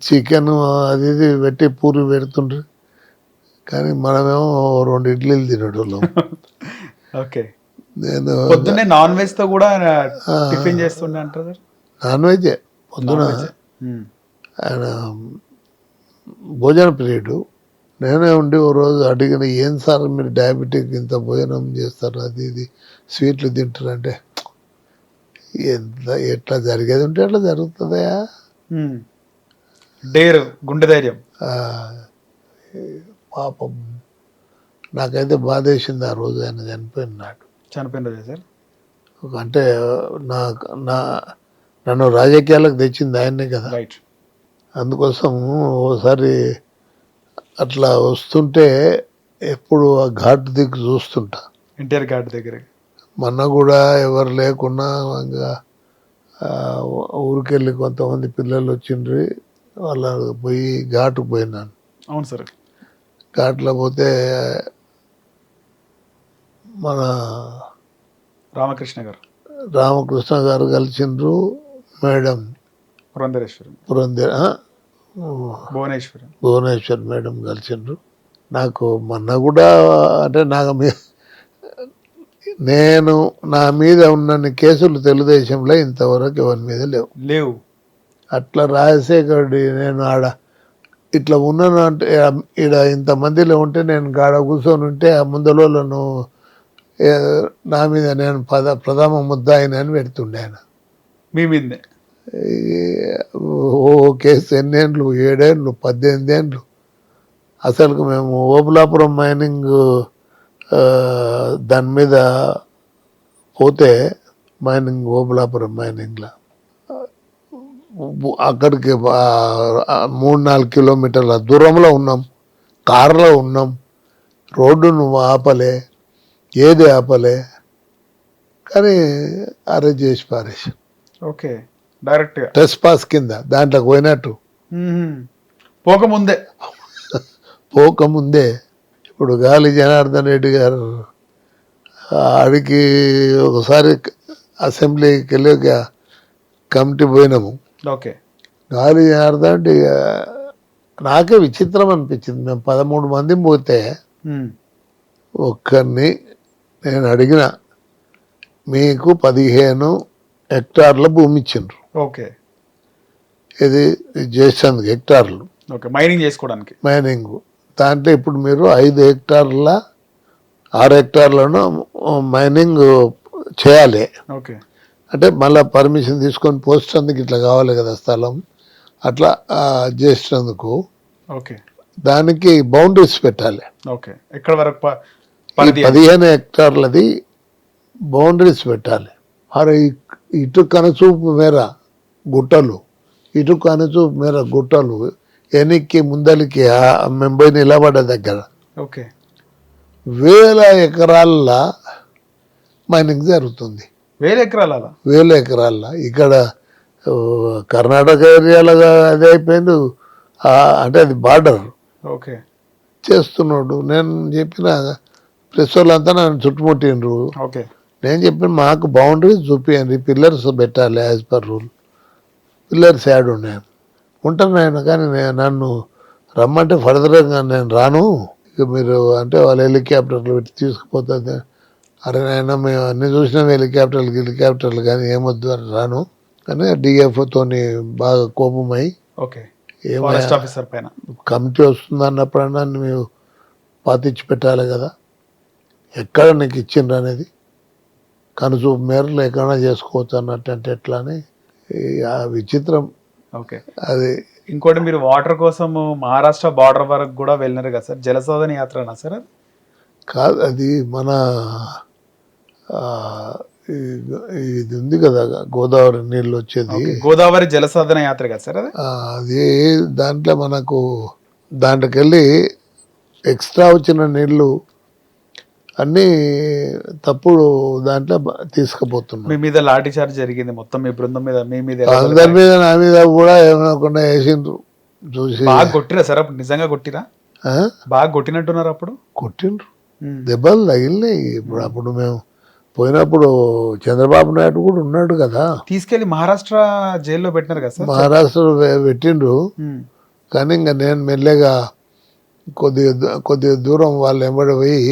చికెన్ అది ఇది పెట్టి పూరి పెడుతుండ్రు. కానీ మనమేమో 2 ఇడ్లీలు తినడం. ఓకే. నేను పొద్దున్నే నాన్ వెజ్ తో కూడా టిఫిన్ చేస్తుండే అంటారు సార్? నాన్ వెజ్ పొద్దున ఆయన భోజన పీరియడ్. నేనే ఉండి ఓ రోజు అడిగిన, ఏం సార్ మీరు డయాబెటిక్ ఇంత భోజనం చేస్తారు, అది ఇది స్వీట్లు తింటారు అంటే, ఎంత ఎట్లా జరిగేది ఉంటే ఎట్లా జరుగుతుందా. డేర్, గుండె ధైర్యం. పాపం నాకైతే బాధ వేసింది ఆ రోజు ఆయన చనిపోయిన రోజు సార్. అంటే నన్ను రాజకీయాలకు తెచ్చింది ఆయనే కదా. రైట్. అందుకోసం ఓసారి అట్లా వస్తుంటే ఎప్పుడు ఆ ఘాట్ దిక్కు చూస్తుంటా, ఎన్టీఆర్ ఘాట్ దగ్గర. మొన్న కూడా ఎవరు లేకున్నా ఇంకా ఊరికెళ్ళి కొంతమంది పిల్లలు వచ్చిండ్రి, వాళ్ళ పోయి ఘాటుకు పోయినాను. అవును సార్. ఘాట్లో పోతే మన రామకృష్ణ గారు కలిసిండ్రు, మేడం భువనేశ్వర్ మేడం కలిసిండ్రు. నాకు మొన్న కూడా అంటే నేను నా మీద ఉన్న కేసులు తెలుగుదేశంలో ఇంతవరకు ఎవరి మీద లేవు. అట్లా రాజశేఖరుడి నేను ఆడ ఇట్లా ఉన్నాను అంటే, ఈడ ఇంతమందిలో ఉంటే నేను గాడ కూర్చొని ఉంటే ఆ ముందలోళ్ళను నా మీద నేను ప్రథమ ముద్దాయిని అని పెడుతుండే ఆయన. మీ మీదే ఓ కేసు ఎన్నేళ్ళు, 7 ఏళ్ళు, 18 ఏళ్ళు. అసలు మేము ఓబులాపురం మైనింగ్ దాని మీద పోతే, ఓబులాపురం మైనింగ్లో అక్కడికి 3-4 కిలోమీటర్ల దూరంలో ఉన్నాం, కారులో ఉన్నాం. రోడ్డు నువ్వు ఆపలే, ఏది ఆపలే, కానీ అరెస్ట్ చేసి పారేసి. ఓకే. డైరెక్ట్ ట్రెస్ పాస్ కింద దాంట్లోకి పోయినట్టు పోకముందే. ఇప్పుడు గాలి జనార్దన్ రెడ్డి గారు ఆడికి ఒకసారి అసెంబ్లీకి వెళ్ళాక కమిటీ పోయినాము. ఓకే. గాలి జనార్దన్ అంటే నాకే విచిత్రం అనిపించింది. మేము 13 మంది పోతే ఒక్కరిని నేను అడిగిన, మీకు 15 హెక్టార్ల భూమి ఇచ్చిండ్రు, ఓకే ఇది చేసేందుకు హెక్టార్లు ఓకే మైనింగ్ చేసుకోవడానికి. మైనింగ్. దాంట్లో ఇప్పుడు మీరు 5 హెక్టార్ల 6 హెక్టార్లను మైనింగ్ చేయాలి. ఓకే అంటే మళ్ళీ పర్మిషన్ తీసుకొని పోస్టందుకు ఇట్లా కావాలి కదా స్థలం, అట్లా చేసినందుకు ఓకే దానికి బౌండరీస్ పెట్టాలి. ఓకే ఎక్కడ వరకు ఈ 15 హెక్టార్లది బౌండరీస్ పెట్టాలి. మరి ఇటు కనుచూపు మేర గుట్టలు, ఇటు కనుచూపు మేర గుట్టలు, ఎనికి ముందలికి మేము పోయి నిలబడ్డ దగ్గర ఓకే 1000 ఎకరాల మైనింగ్ జరుగుతుంది. 1000 ఎకరాల 1000 ఎకరాల. ఇక్కడ కర్ణాటక ఏరియాలో అదే అయిపోయింది. అంటే అది బార్డర్ ఓకే చేస్తున్నాడు. నేను చెప్పిన ప్రెస్ వాళ్ళంతా నన్ను చుట్టుముట్టిండ్రు. ఓకే నేను చెప్పిన మాకు బౌండరీస్ చూపించండి, పిల్లర్స్ పెట్టాలి as per rule. Pillars add ఉన్నాయి ఉంటాను ఆయన, కానీ నన్ను రమ్మంటే ఫర్దర్గా నేను రాను, ఇక మీరు అంటే వాళ్ళు హెలికాప్టర్లు పెట్టి తీసుకుపోతుంది. అరే నాయన మేము అన్ని చూసినాం హెలికాప్టర్లు కానీ ఏమొద్దు అని రాను. కానీ డిఎఫ్తోని బాగా కోపమై ఓకే ఫారెస్ట్ ఆఫీసర్ పైన కమిటీ వస్తుంది అన్నప్పుడన్నా మేము పాతిచ్చి పెట్టాలి కదా, ఎక్కడ నీకు ఇచ్చిండ్రు అనేది కనుచూపు మేరలు ఎక్కడైనా చేసుకోవచ్చు అన్నట్టు. అంటే ఎట్లా అని ఆ విచిత్రం. ఓకే అది ఇంకోటి మీరు వాటర్ కోసం మహారాష్ట్ర బార్డర్ వరకు కూడా వెళ్ళినారు కదా సార్, జలశోధన యాత్రనా సార్ అది? కాదు, అది మన ఇది ఉంది కదా గోదావరి నీళ్ళు వచ్చేది, గోదావరి జలశోధన యాత్ర కదా సార్ అది? అది దాంట్లో మనకు దాంట్లోకి వెళ్ళి ఎక్స్ట్రా వచ్చిన నీళ్ళు అన్నీ తప్పుడు దాంట్లో తీసుకుపోతున్నాం. మీ మీద లాఠీ చార్జ్ జరిగింది మొత్తం మీ బృందం మీద, మీ మీద అందరి మీద నా మీద కూడా ఏమనకుండా వేసిండ్రు. చూసి బాగా కొట్టిరా సార్ అప్పుడు? నిజంగా కొట్టిరా? బాగా కొట్టినట్టున్నారు అప్పుడు? కొట్టిండ్రు, దెబ్బలు తగిలినాయి. అప్పుడు మేము పోయినప్పుడు చంద్రబాబు నాయుడు కూడా ఉన్నాడు కదా, తీసుకెళ్లి మహారాష్ట్ర జైల్లో పెట్టినారు కదా సార్? మహారాష్ట్ర పెట్టిండ్రు. కానీ ఇంకా నేను మెల్లగా కొద్దిగా దూరం వాళ్ళు వెంబడి పోయి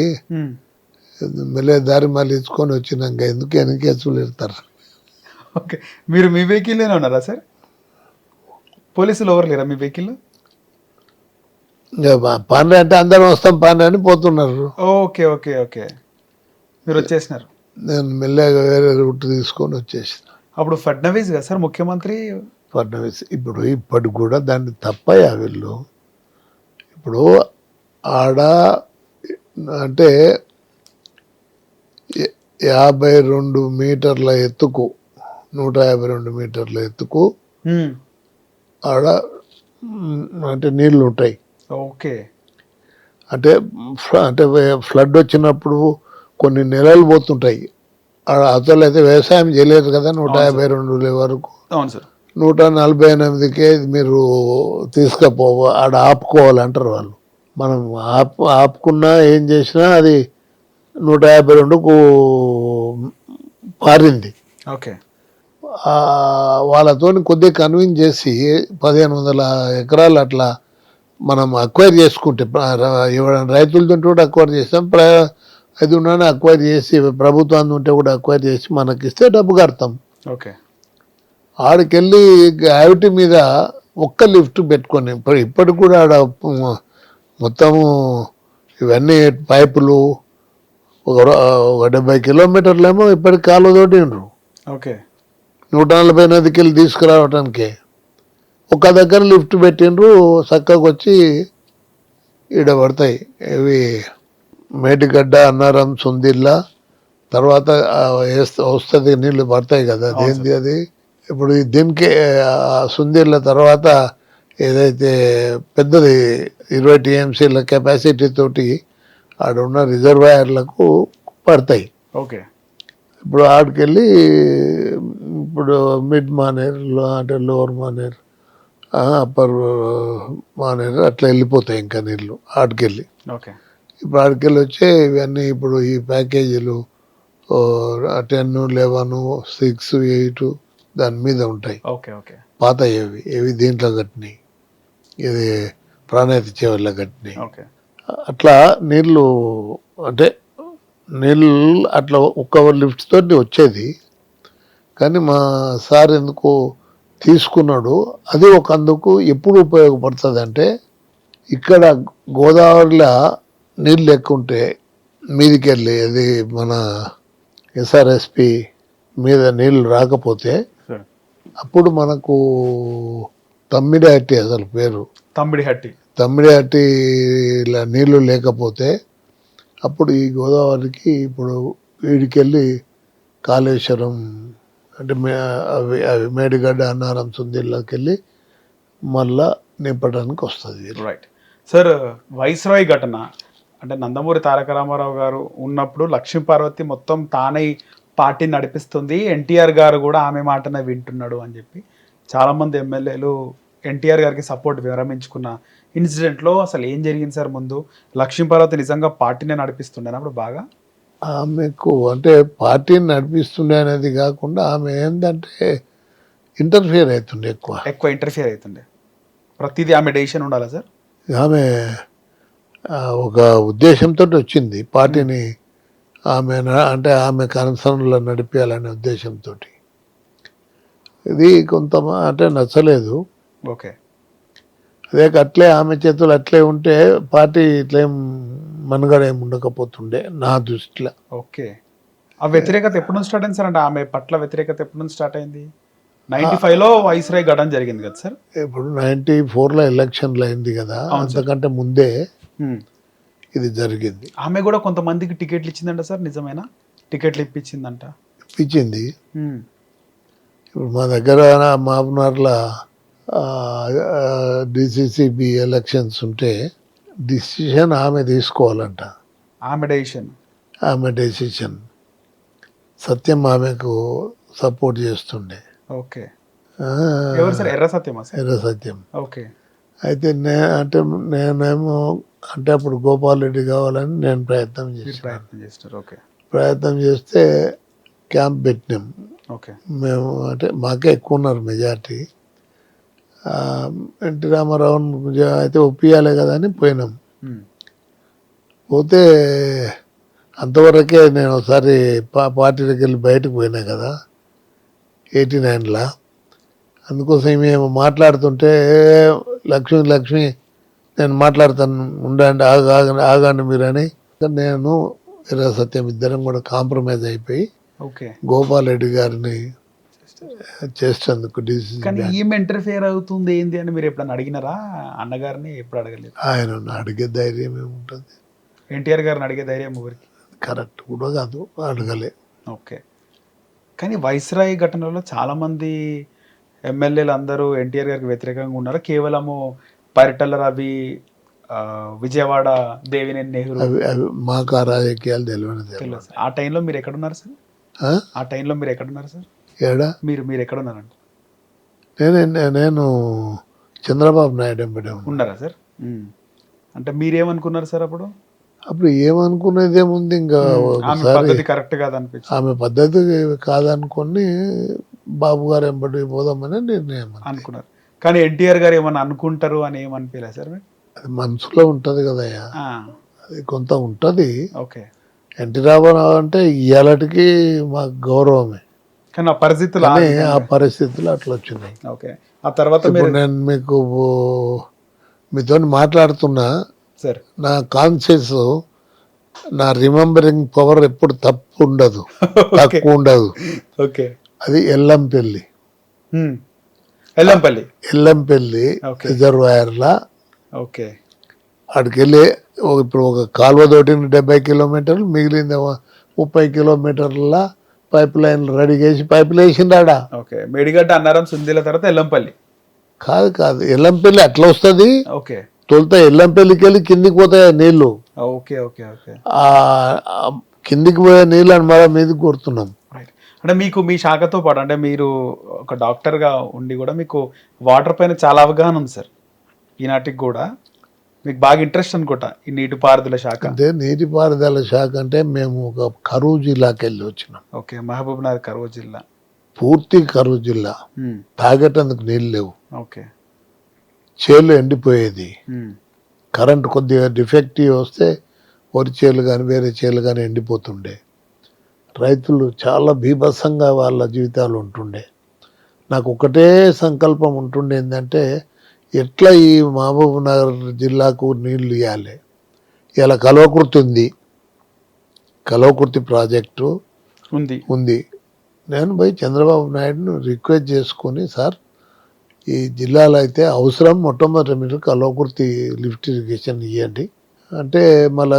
మెల్లగా దారి మళ్ళీ ఇచ్చుకొని వచ్చినాక ఎందుకు వెనకేసులు పెడతారు. ఓకే మీరు మీ వెహికల్లోనే ఉన్నారా సార్? పోలీసులు ఎవరు లేరా మీ వెహికల్? పాండే అంటే అందరం వస్తాం పాండే అని పోతున్నారు. ఓకే ఓకే ఓకే మీరు వచ్చేసినారు. నేను మెల్లగా వేరే రూట్ తీసుకొని వచ్చేసిన. అప్పుడు ఫడ్నవీస్ కదా సార్ ముఖ్యమంత్రి? ఫడ్నవీస్ ఇప్పటికి కూడా దాన్ని తప్పయా వీళ్ళు. ఇప్పుడు ఆడ అంటే 52 మీటర్ల ఎత్తుకు 152 మీటర్ల ఎత్తుకు ఆడ అంటే నీళ్లు ఉంటాయి. ఓకే అంటే ఫ్లడ్ వచ్చినప్పుడు కొన్ని నెలలు పోతుంటాయి. అసలు అయితే వ్యవసాయం చేయలేరు కదా 152 వరకు. అవును సార్. 148కే మీరు తీసుకపో ఆడ ఆపుకోవాలంటారు వాళ్ళు. మనం ఆపుకున్నా ఏం చేసినా అది 152కు పారింది. ఓకే వాళ్ళతో కొద్దిగా కన్విన్స్ చేసి 1500 ఎకరాలు అట్లా మనం అక్వైర్ చేసుకుంటే రైతులతో కూడా అక్వైర్ చేస్తాం, అది ఉన్నాను అక్వైర్ చేసి ప్రభుత్వాన్ని ఉంటే కూడా అక్వైర్ చేసి మనకిస్తే డబ్బు కడతాం. ఓకే ఆడికెళ్ళి గ్రావిటీ మీద ఒక్క లిఫ్ట్ పెట్టుకొని ఇప్పటికి కూడా ఆడ మొత్తము ఇవన్నీ పైపులు ఒక 70 కిలోమీటర్లేమో ఇప్పటికి కాలువ తోటిండ్రు. ఓకే 140 వెళ్ళి తీసుకురావటానికి ఒక దగ్గర లిఫ్ట్ పెట్టిండ్రు. చక్కగా వచ్చి ఈడ పడతాయి ఇవి మేడిగడ్డ, అన్నారం, సుందిల్ల, తర్వాత వస్తుంది నీళ్ళు పడతాయి కదా. అదేంటి అది ఇప్పుడు దీనికి సుందిల్ల తర్వాత ఏదైతే పెద్దది 20 టీఎంసీల కెపాసిటీ తోటి ఆడ ఉన్న రిజర్వాయర్లకు పడతాయి. ఓకే ఇప్పుడు ఆడికెళ్ళి ఇప్పుడు మిడ్ మానేర్ అంటే లోవర్ మానేర్, అప్పర్ మానేర్ అట్లా వెళ్ళిపోతాయి ఇంకా నీళ్ళు ఆడికెళ్ళి. ఓకే ఇప్పుడు ఆడికెళ్ళి వచ్చే ఇవన్నీ ఇప్పుడు ఈ ప్యాకేజీలు 10, 11, 6, 8 దాని మీద ఉంటాయి ఓకే ఓకే పాత ఏవి దీంట్లో కట్టినాయి, ఇది ప్రాణాయత చెవుల్లో కట్టినాయి. ఓకే అట్లా నీళ్ళు అంటే నీళ్ళు అట్లా ఒక్క లిఫ్ట్ తోటి వచ్చేది. కానీ మా సార్ ఎందుకు తీసుకున్నాడు, అది ఒక అందుకు ఎప్పుడు ఉపయోగపడుతుంది అంటే, ఇక్కడ గోదావరిలో నీళ్ళు ఎక్కుంటే మీదికి వెళ్ళి అది మన ఎస్ఆర్ఎస్పి మీద నీళ్ళు రాకపోతే సరే. అప్పుడు మనకు తమ్మిడిహట్టి అసలు పేరు తమ్మిడిహట్టి తమ్మిడిహట్టిలో నీళ్లు లేకపోతే అప్పుడు ఈ గోదావరికి ఇప్పుడు వీడికెళ్ళి కాళేశ్వరం అంటే అవి మేడిగడ్డ అన్నారం సుందిల్లోకి వెళ్ళి మళ్ళా నింపడానికి వస్తుంది. Right sir. వైస్రాయ్ ఘటన అంటే నందమూరి తారక రామారావు గారు ఉన్నప్పుడు లక్ష్మీపార్వతి మొత్తం తానే పార్టీని నడిపిస్తుంది, ఎన్టీఆర్ గారు కూడా ఆమె మాటనే వింటున్నాడు అని చెప్పి చాలామంది ఎమ్మెల్యేలు ఎన్టీఆర్ గారికి సపోర్ట్ విరమించుకున్న ఇన్సిడెంట్లో అసలు ఏం జరిగింది సార్? ముందు లక్ష్మీపార్వతి నిజంగా పార్టీనే నడిపిస్తుండే అప్పుడు బాగా ఆమెకు అంటే పార్టీని నడిపిస్తుండే అనేది కాకుండా ఆమె ఏంటంటే ఇంటర్ఫియర్ అవుతుండే, ఎక్కువ ఇంటర్ఫియర్ అవుతుండే, ప్రతిదీ ఆమె డెసిషన్ ఉండాలా సార్? ఆమె ఒక ఉద్దేశంతో వచ్చింది పార్టీని ఆమె అంటే ఆమె కనసనలో నడిపేయాలనే ఉద్దేశంతో. ఇది కొంత అంటే నచ్చలేదు. ఓకే అదే అట్లే ఆమె చేతులు అట్లే ఉంటే పార్టీ ఇట్లేం మనుగడ ఏమి ఉండకపోతుండే నా దృష్టిలో. ఓకే. ఆ వ్యతిరేకత ఎప్పుడు నుంచి స్టార్ట్ అయింది సార్? అంటే ఆమె పట్ల వ్యతిరేకత ఎప్పుడు నుంచి స్టార్ట్ అయింది? 95లో వైస్రాయ్ ఘటన జరిగింది కదా సార్? ఇప్పుడు 94లో ఎలక్షన్లు అయింది కదా, అంతకంటే ముందే ఇది జరిగింది. ఆమె కూడా కొంతమందికి టికెట్లు ఇచ్చిందంట సార్, నిజమేనా? టికెట్లు ఇప్పించిందంట. ఇప్పించింది. ఇప్పుడు మా దగ్గర మాపునార్లో డిసిసిబి ఎలక్షన్స్ ఉంటే డిసిషన్ ఆమె తీసుకోవాలంట. ఆమె డెసిషన్. సత్యం ఆమెకు సపోర్ట్ చేస్తుండే. ఓకే. ఎవరు సార్? ఎర్ర సత్యమా సార్? ఎర్ర సత్యం. ఓకే. అయితే అంటే నేనేమో అంటే అప్పుడు గోపాల్ రెడ్డి కావాలని నేను ప్రయత్నం చేస్తాను. ప్రయత్నం చేస్తే క్యాంప్ పెట్టినాం. ఓకే. మేము అంటే మాకే ఎక్కువ ఉన్నారు మెజార్టీ. ఎన్టీ రామారావు అయితే ఒప్పియాలి కదా అని పోయినాం. పోతే అంతవరకే నేను ఒకసారి పార్టీలోకి వెళ్ళి బయటకు పోయినా కదా 89లో. అందుకోసం మేము మాట్లాడుతుంటే లక్ష్మి నేను మాట్లాడతాను ఉండండి ఆగండి మీరని నేను ఎర్ర సత్యం ఇద్దరం కూడా కాంప్రమైజ్ అయిపోయి గోపాల్ రెడ్డి గారిని చేసేందుకు కానీ ఈమె ఇంటర్ఫియర్ అవుతుంది ఏంది అని మీరు ఎప్పుడన్నా అడిగినారా? అన్నగారిని ఎప్పుడు అడగలేదు. ఆయన అడిగే ధైర్యం ఏముంటుంది? ఎన్టీఆర్ గారిని అడిగే ధైర్యం ఎవరికి? కరెక్ట్ కూడా కాదు, అడగలే. ఓకే. కానీ వైస్రాయ్ ఘటనలో చాలా మంది ఎమ్మెల్యేలు అందరూ ఎన్టీఆర్ గారికి వ్యతిరేకంగా ఉన్నారు. కేవలము పరిటల రవి, విజయవాడ దేవినేని నెహ్రూ, అవి మాకు ఆ రాజకీయాలు తెలియదు. ఆ టైంలో మీరు ఎక్కడున్నారు సార్? ఆ టైంలో మీరు ఎక్కడున్నారు సార్? ఏడా మీరు ఎక్కడున్నారండి? నేను చంద్రబాబు నాయుడు ఎంబడే ఉన్నారా సార్? అంటే మీరేమనుకున్నారు సార్ అప్పుడు? అప్పుడు ఏమనుకునేది ఏముంది, ఇంకా కరెక్ట్ కాదనిపించింది. ఆమె పద్ధతి కాదనుకొని బాబు గారు ఎంబడి పోదామని నిర్ణయం అనుకున్నారు. కానీ ఎన్టీఆర్ గారు ఏమన్నా అనుకుంటారు అని ఏమనిపించలేదు సార్? అది మనసులో ఉంటది కదయ్యా, అది కొంత ఉంటది. ఓకే. ఎన్టీ రామారావు అంటే ఇవాళకి మాకు గౌరవమే, కానీ ఆ పరిస్థితులు అట్లా వచ్చినాయి. ఓకే. ఆ తర్వాత నేను మీకు మీతో మాట్లాడుతున్నా సార్, నా కాన్షియస్, నా రిమెంబరింగ్ పవర్ ఎప్పుడు తప్పు ఉండదు, తక్కువ ఉండదు. ఓకే. అది ఎల్లంపల్లి రిజర్వాయర్లా. ఓకే. అక్కడికి వెళ్ళి ఇప్పుడు ఒక కాలువ తోటిని 70 కిలోమీటర్లు, మిగిలింది 30 కిలోమీటర్ల పైప్ లైన్ రెడీ చేసి పైపులు వేసిందాడా. ఓకే. మేడిగడ్డ అన్నారం సుందిల తర్వాత ఎల్లంపల్లి కాదు ఎల్లంపల్లి అట్లా వస్తుంది. ఓకే. తొలుత ఎల్లంపల్లికి వెళ్ళి కిందికి పోతాయి నీళ్లు. Okay okay okay. కిందికి పోయే నీళ్ళని మళ్ళీ మీదకి కొడుతున్నాం. అంటే మీకు మీ శాఖతో పాటు అంటే మీరు ఒక డాక్టర్గా ఉండి కూడా మీకు వాటర్ పైన చాలా అవగాహన ఉంది సార్. ఈనాటికి కూడా మీకు బాగా ఇంట్రెస్ట్ అనుకుంటా ఈ నీటిపారుదల శాఖ. అంటే నీటిపారుదల శాఖ అంటే మేము ఒక కరువు జిల్లాకి వెళ్ళి వచ్చినాం. ఓకే. మహబూబ్ నగర్ కరువు జిల్లా. పూర్తి కరువు జిల్లా, ఉమ్, తాగేటందుకు నీళ్ళు లేవు, ఓకే. చేలు ఎండిపోయేది, ఉమ్, కరెంట్ కొద్దిగా డిఫెక్టివ్ వస్తే వరి చేలు కానీ వేరే చేలు కానీ ఎండిపోతుండే, రైతులు చాలా బీభత్సంగా వాళ్ళ జీవితాలు ఉంటుండే. నాకు ఒకటే సంకల్పం ఉంటుండే ఏంటంటే ఎట్లా ఈ మహబూబ్ నగర్ జిల్లాకు నీళ్లు ఇవ్వాలి. ఇలా కల్వకుర్తి ఉంది, కల్వకుర్తి ప్రాజెక్టు ఉంది. నేను పోయి చంద్రబాబు నాయుడును రిక్వెస్ట్ చేసుకొని, సార్ ఈ జిల్లాలో అయితే అవసరం, మొట్టమొదటి మీరు కల్వకుర్తి లిఫ్ట్ ఇరిగేషన్ ఇవ్వండి అంటే, మళ్ళీ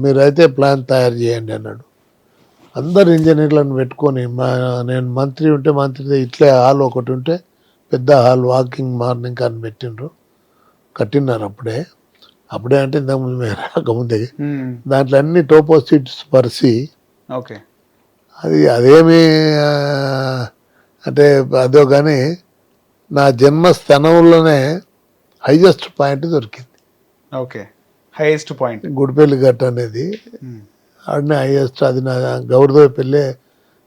మీరైతే ప్లాన్ తయారు చేయండి అన్నాడు. అందరు ఇంజనీర్లను పెట్టుకొని నేను మంత్రి ఉంటే మంత్రి ఇట్లే హాల్ ఒకటి ఉంటే పెద్ద హాల్ వాకింగ్ మార్నింగ్ అని పెట్టిండ్రు, కట్టినారు అప్పుడే అంటే ఇంతకుముందు మేము రాకముందే. దాంట్లో అన్ని టోపోసిట్స్ పరిచి ఓకే. అదేమి అంటే అదో కానీ నా జన్మస్థానంలోనే హైయెస్ట్ పాయింట్ దొరికింది. ఓకే, హైయెస్ట్ పాయింట్ గుడిపల్లి గట్ట అనేది ఆడనే హైయెస్ట్. అది నా గౌరవపల్లె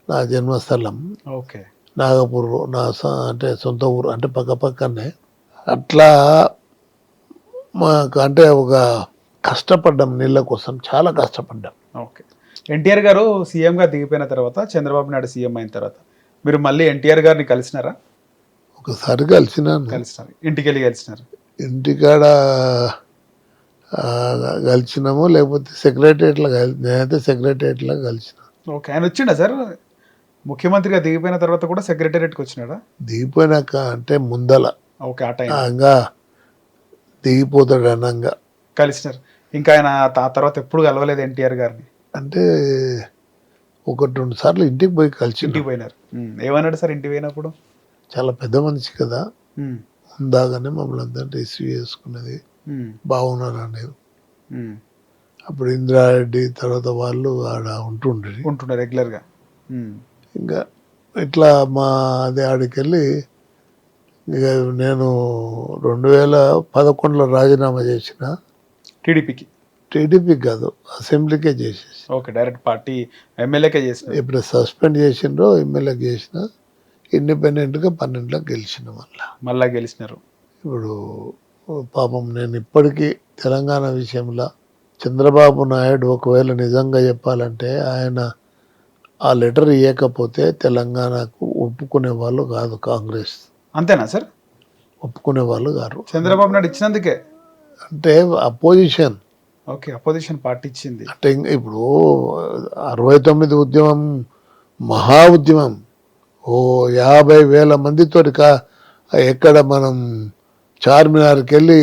నా జన్మస్థలం. ఓకే. నాగపూర్ నా అంటే సొంత ఊరు, అంటే పక్కనే. అట్లా మాకు అంటే ఒక కష్టపడ్డాం, నీళ్ళ కోసం చాలా కష్టపడ్డాం. ఓకే. ఎన్టీఆర్ గారు సీఎంగా దిగిపోయిన తర్వాత, చంద్రబాబు నాయుడు సీఎం అయిన తర్వాత మీరు మళ్ళీ ఎన్టీఆర్ గారిని కలిసినారా? ఒకసారి కలిసినాను, ఇంటికి వెళ్ళి కలిసినారు? ఇంటికాడ కలిసినాము, లేకపోతే సెక్రటరియట్లో నేనైతే సెక్రటరియట్లో కలిసిన. ఓకే. ఆయన వచ్చిండా సార్ ముఖ్యమంత్రిగా దిగిపోయిన తర్వాత కూడా సెక్రటేరియట్కి వచ్చినాడా? దిగిపోయినాక అంటే ముందల. ఓకే, ఆ టైం ఇంకా దిగిపోతాడు అనంగా కలిసినారు. ఇంకా ఆయన తర్వాత ఎప్పుడు కలవలేదు ఎన్టీఆర్ గారిని? అంటే 1-2 సార్లు ఇంటికి పోయి కలిసి. ఇంటికి పోయినారు. ఏమన్నాడు సార్ ఇంటికి పోయినప్పుడు? చాలా పెద్ద మనిషి కదా, ఉందాగానే మమ్మల్ని అందరినీ రిసీవ్ చేసుకున్నది, బాగున్నారు అనేది. అప్పుడు ఇంద్రారెడ్డి తర్వాత వాళ్ళు ఆడ ఉంటుండే రెగ్యులర్గా. ఇంకా ఇట్లా మా అదే ఆడికెళ్ళి ఇక నేను 2011లో రాజీనామా చేసిన. టీడీపీకి కాదు, అసెంబ్లీకే చేసేసి. ఓకే, డైరెక్ట్ పార్టీ ఎమ్మెల్యేకే చేసిన. ఇప్పుడు సస్పెండ్ చేసిండ్రో ఎమ్మెల్యేకి చేసిన, ఇండిపెండెంట్గా 12లో గెలిచిన. మళ్ళా గెలిచినారు. ఇప్పుడు పాపం నేను ఇప్పటికీ తెలంగాణ విషయంలో చంద్రబాబు నాయుడు ఒకవేళ నిజంగా చెప్పాలంటే ఆయన ఆ లెటర్ ఇవ్వకపోతే తెలంగాణకు ఒప్పుకునే వాళ్ళు కాదు కాంగ్రెస్. అంతేనా సార్? ఒప్పుకునే వాళ్ళు కాదు. చంద్రబాబు నాయుడు ఇచ్చినందుకే అంటే అపోజిషన్. ఓకే, అపోజిషన్ పార్టీ ఇచ్చింది అంటే ఇప్పుడు 69 ఉద్యమం మహా ఉద్యమం, 50,000 మందితో ఎక్కడ మనం చార్మినార్కి వెళ్ళి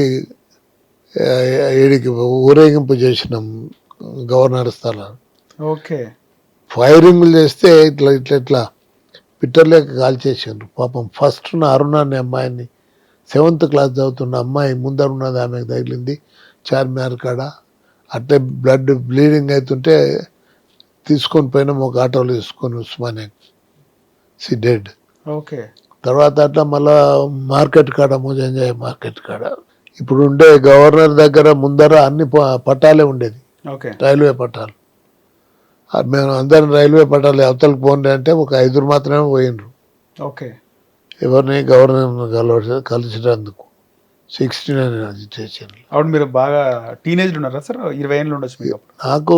ఏడికి ఊరేగింపు చేసినాం గవర్నర్ స్థలాన్ని. ఓకే. ఫైరింగ్లు చేస్తే ఇట్లా పిట్టర్లేక కాల్చేసారు. పాపం ఫస్ట్ అరుణ అనే అమ్మాయిని 7th క్లాస్ చదువుతున్న అమ్మాయి ముందరున్నది, ఆమెకు తగిలింది చార్మినార్ కాడ. అట్లే బ్లడ్ బ్లీడింగ్ అవుతుంటే తీసుకొని పోయినాం ఒక ఆటోలో తీసుకొని ఉస్మానియా, సి డెడ్. ఓకే. తర్వాత అట్లా మళ్ళా మార్కెట్ కాడ, మోజంజాయ్ మార్కెట్ కాడ ఇప్పుడు ఉండే గవర్నర్ దగ్గర ముందర అన్ని పట్టాలే ఉండేది, రైల్వే పట్టాలు. మేము అందరం రైల్వే పట్టాలు అవతలకు పోండి అంటే ఒక 5 మాత్రమే పోయినరు. ఓకే. ఎవరిని గవర్నర్ కలిసినందుకు 69 అజిటేషన్. అప్పుడు మీరు బాగా టీనేజ్ ఉన్నారా సార్? 20 ఏళ్ళు ఉండొచ్చు మీకు? నాకు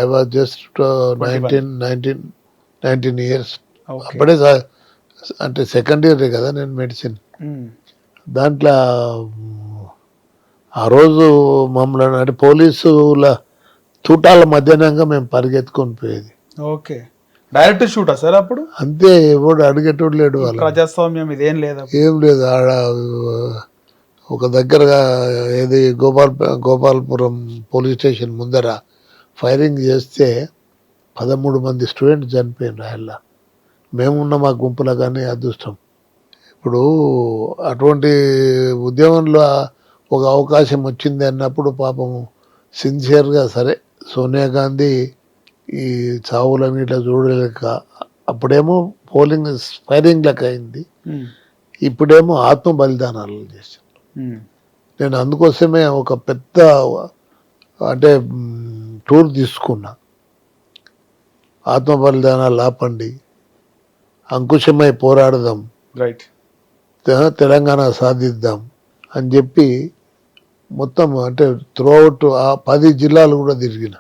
ఐ వాజ్ జస్ట్ 19 ఇయర్స్. అప్పుడే అంటే సెకండ్ ఇయర్ కదా నేను మెడిసిన్. దాంట్లో ఆ రోజు మమ్మల్ని అంటే పోలీసుల తూటాల మధ్యాహ్నంగా మేము పరిగెత్తుకొని పోయేది. ఓకే, డైరెక్ట్ షూటా సార్ అప్పుడు? అంతే, ఎవడు అడిగేటోడు లేడు. వాళ్ళు ప్రజాస్వామ్యం ఇదేం లేదు, ఏం లేదు. ఆడ ఒక దగ్గరగా ఏది గోపాల్పురం పోలీస్ స్టేషన్ ముందర ఫైరింగ్ చేస్తే 13 మంది స్టూడెంట్స్ చనిపోయినారు. ఆయన మేమున్న మా గుంపులో కానీ అదృష్టం. ఇప్పుడు అటువంటి ఉద్యమంలో ఒక అవకాశం వచ్చింది అన్నప్పుడు పాపం సిన్సియర్గా సరే సోనియా గాంధీ ఈ చావులని ఇట్లా చూడలేక, అప్పుడేమో ఫైరింగ్ లెక్క అయింది, ఇప్పుడేమో ఆత్మ బలిదానాలు చేశారు. నేను అందుకోసమే ఒక పెద్ద అంటే టూర్ తీసుకున్నా, ఆత్మ బలిదానాలు ఆపండి, అంకుశమై పోరాడదాం, రైట్. తెలంగాణ సాధిద్దాం అని చెప్పి మొత్తం అంటే త్రూఅవుట్ ఆ 10 జిల్లాలు కూడా తిరిగిన.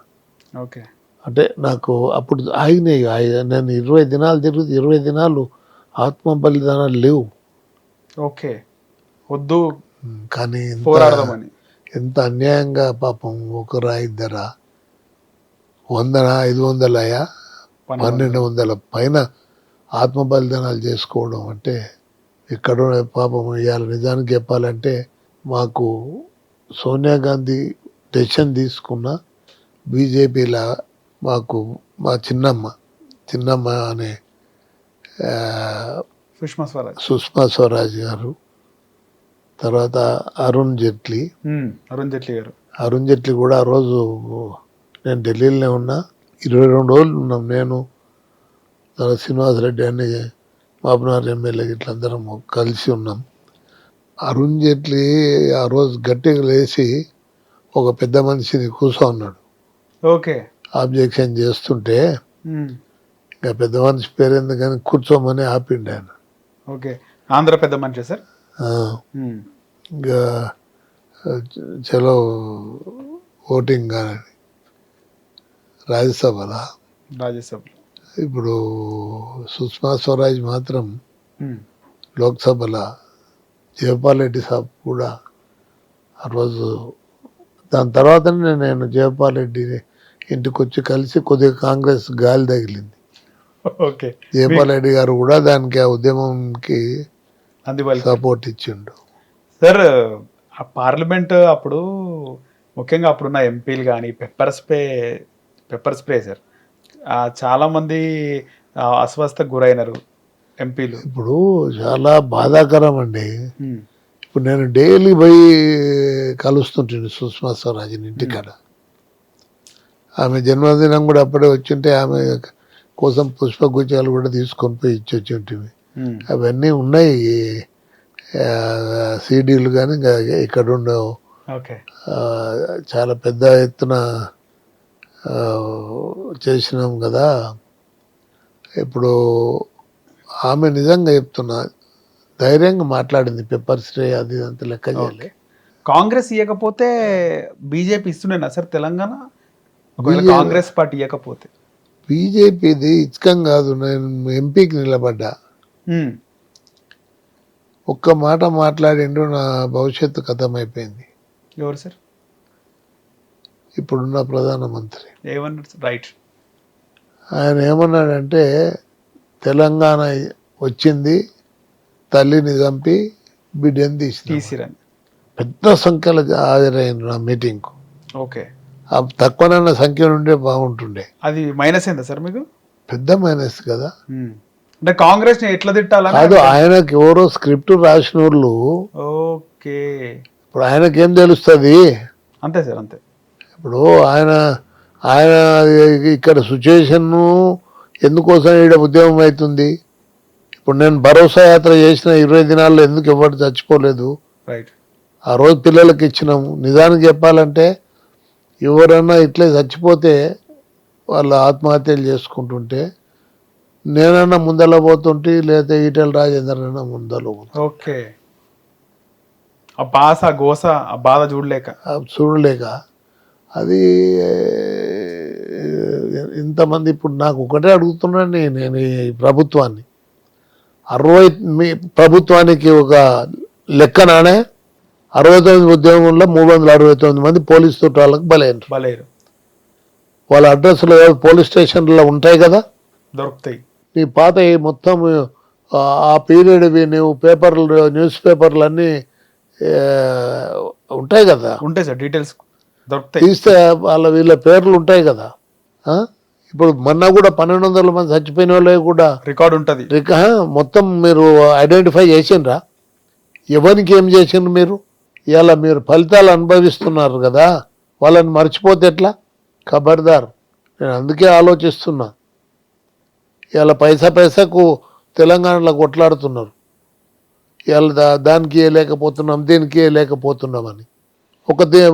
ఓకే. అంటే నాకు అప్పుడు ఆగినాయి. నేను 20 దినాలు తిరిగి 20 దినాలు ఆత్మ బలిదానాలు లేవు. ఓకే. వద్దు కానీ పోరాడదామని. ఎంత అన్యాయంగా పాపం ఒకరా ఇద్దరా 100 500 1200 పైన ఆత్మ బలిదానాలు చేసుకోవడం అంటే ఇక్కడ పాపం ఇవాళ నిజానికి చెప్పాలంటే మాకు సోనియా గాంధీ డెసిషన్ తీసుకున్న బీజేపీలా మాకు మా చిన్నమ్మ అనే సుష్మా స్వరాజ్ గారు, తర్వాత అరుణ్ జైట్లీ కూడా ఆ రోజు నేను ఢిల్లీలోనే ఉన్నా. 22 రోజులు ఉన్నాం. నేను తర్వాత శ్రీనివాసరెడ్డి అని మహబూబ్నగర్ ఎమ్మెల్యే ఇట్లందరం కలిసి ఉన్నాం. అరుణ్ జైట్లీ ఆ రోజు గట్టిగా లేచి ఒక పెద్ద మనిషిని కూర్చోన్నాడు. ఓకే. ఆబ్జెక్షన్ చేస్తుంటే ఇంకా పెద్ద మనిషి పేరు ఎందుకని కూర్చోమని ఆపిండు ఆయన. ఓకే. ఆంధ్ర పెద్ద మనిషి సార్. ఇంకా చలో ఓటింగ్ కానీ రాజ్యసభలో ఇప్పుడు సుష్మా స్వరాజ్ మాత్రం లోక్సభలో జయపాల్ రెడ్డి సాబ్ కూడా ఆ రోజు దాని తర్వాతనే నేను జయపాల్ రెడ్డి ఇంటికి వచ్చి కలిసి కొద్దిగా కాంగ్రెస్ గాలి తగిలింది. ఓకే. జయపాల్ రెడ్డి గారు కూడా దానికి ఆ ఉద్యమంకి సపోర్ట్ ఇచ్చిండు. సార్ ఆ పార్లమెంట్ అప్పుడు ముఖ్యంగా అప్పుడున్న ఎంపీలు కానీ పెప్పర్ స్ప్రే సార్ చాలా మంది అస్వస్థకు గురైనారు ఎంపీలు. ఇప్పుడు చాలా బాధాకరం అండి. ఇప్పుడు నేను డైలీ పోయి కలుస్తుంటాను సుష్మా స్వరాజ్ని ఇంటికాడ. ఆమె జన్మదినం కూడా అప్పుడే వచ్చింటే ఆమె కోసం పుష్పగుచ్చాలు కూడా తీసుకొని పోయి ఇచ్చి ఉంటుంది. అవన్నీ ఉన్నాయి సీడీలు కానీ ఇంకా ఇక్కడ ఉండవు. చాలా పెద్ద ఎత్తున చేసినాం కదా. ఇప్పుడు ఆమె నిజంగా చెప్తున్నా ధైర్యంగా మాట్లాడింది. పెప్పర్ స్ప్రే అది అంత లెక్క చేయలే. కాంగ్రెస్ ఇవ్వకపోతే బీజేపీ ఇస్తుండేనా సార్ తెలంగాణ? కాంగ్రెస్ పార్టీ ఇవ్వకపోతే బీజేపీది ఇచ్చకం కాదు. నేను ఎంపీకి నిలబడ్డా, ఒక్క మాట మాట్లాడిండు, నా భవిష్యత్తు కథమైపోయింది. ఎవరు సార్? ఇప్పుడున్న ప్రధానమంత్రి. ఏమన్నాడు? రైట్. ఆయన ఏమన్నాడంటే తెలంగాణ వచ్చింది, తల్లిని చంపి బిడ్డని తీసిరని. పెద్ద సంఖ్యలో హాజరైన నా మీటింగ్కు. ఓకే. తక్కువనన్న సంఖ్య ఉండే బాగుంటుండే. అది మైనస్ అయిందా సార్ మీకు? పెద్ద మైనస్ కదా. అంటే కాంగ్రెస్ ఎట్లా తిట్టాలని కాదు, ఆయనకి ఎవరో స్క్రిప్ట్ రాసిన వాళ్ళు. ఓకే. ఇప్పుడు ఆయనకేం తెలుస్తుంది? అంతే సార్, అంతే. ఇప్పుడు ఆయన ఇక్కడ సిచ్యుయేషన్ ఎందుకోసం ఈడ ఉద్యమం అవుతుంది. ఇప్పుడు నేను భరోసా యాత్ర చేసిన 20 దినాల్లో ఎందుకు ఎవరు చచ్చిపోలేదు? రైట్. ఆ రోజు పిల్లలకి ఇచ్చినాము. నిజానికి చెప్పాలంటే ఎవరన్నా ఇట్లే చచ్చిపోతే వాళ్ళు ఆత్మహత్యలు చేసుకుంటుంటే నేనన్నా ముందర పోతుంటే, లేదా ఈటెల రాజేందర్ అన్నా ముందర పోతుంటే. ఓకే. ఆ బాస గోస ఆ బాధ చూడలేక అది ఇంతమంది. ఇప్పుడు నాకు ఒకటే అడుగుతున్నాను నేను ఈ ప్రభుత్వాన్ని, ప్రభుత్వానికి ఒక లెక్కనానే 69 ఉద్యోగంలో 369 మంది పోలీసు చుట్టాలకు బలైరు. వాళ్ళ అడ్రస్లు పోలీస్ స్టేషన్లో ఉంటాయి కదా, దొరుకుతాయి. నీ పాత మొత్తం ఆ పీరియడ్ నువ్వు పేపర్లు న్యూస్ పేపర్లు అన్నీ ఉంటాయి కదా. ఉంటాయి సార్, డీటెయిల్స్ దొరుకుతాయి. తీస్తే వీళ్ళ పేర్లు ఉంటాయి కదా. ఇప్పుడు మొన్న కూడా 1200 మంది చచ్చిపోయిన వాళ్ళే కూడా రికార్డు ఉంటుంది. మొత్తం మీరు ఐడెంటిఫై చేసిండ్రా? ఎవరికి ఏం చేసిండ్రు మీరు? ఇలా మీరు ఫలితాలు అనుభవిస్తున్నారు కదా, వాళ్ళని మర్చిపోతే ఎట్లా? ఖబర్దార్. నేను అందుకే ఆలోచిస్తున్నా. ఇలా పైసాకు తెలంగాణలో కొట్లాడుతున్నారు. ఇలా దానికి లేకపోతున్నాం, దీనికి లేకపోతున్నామని.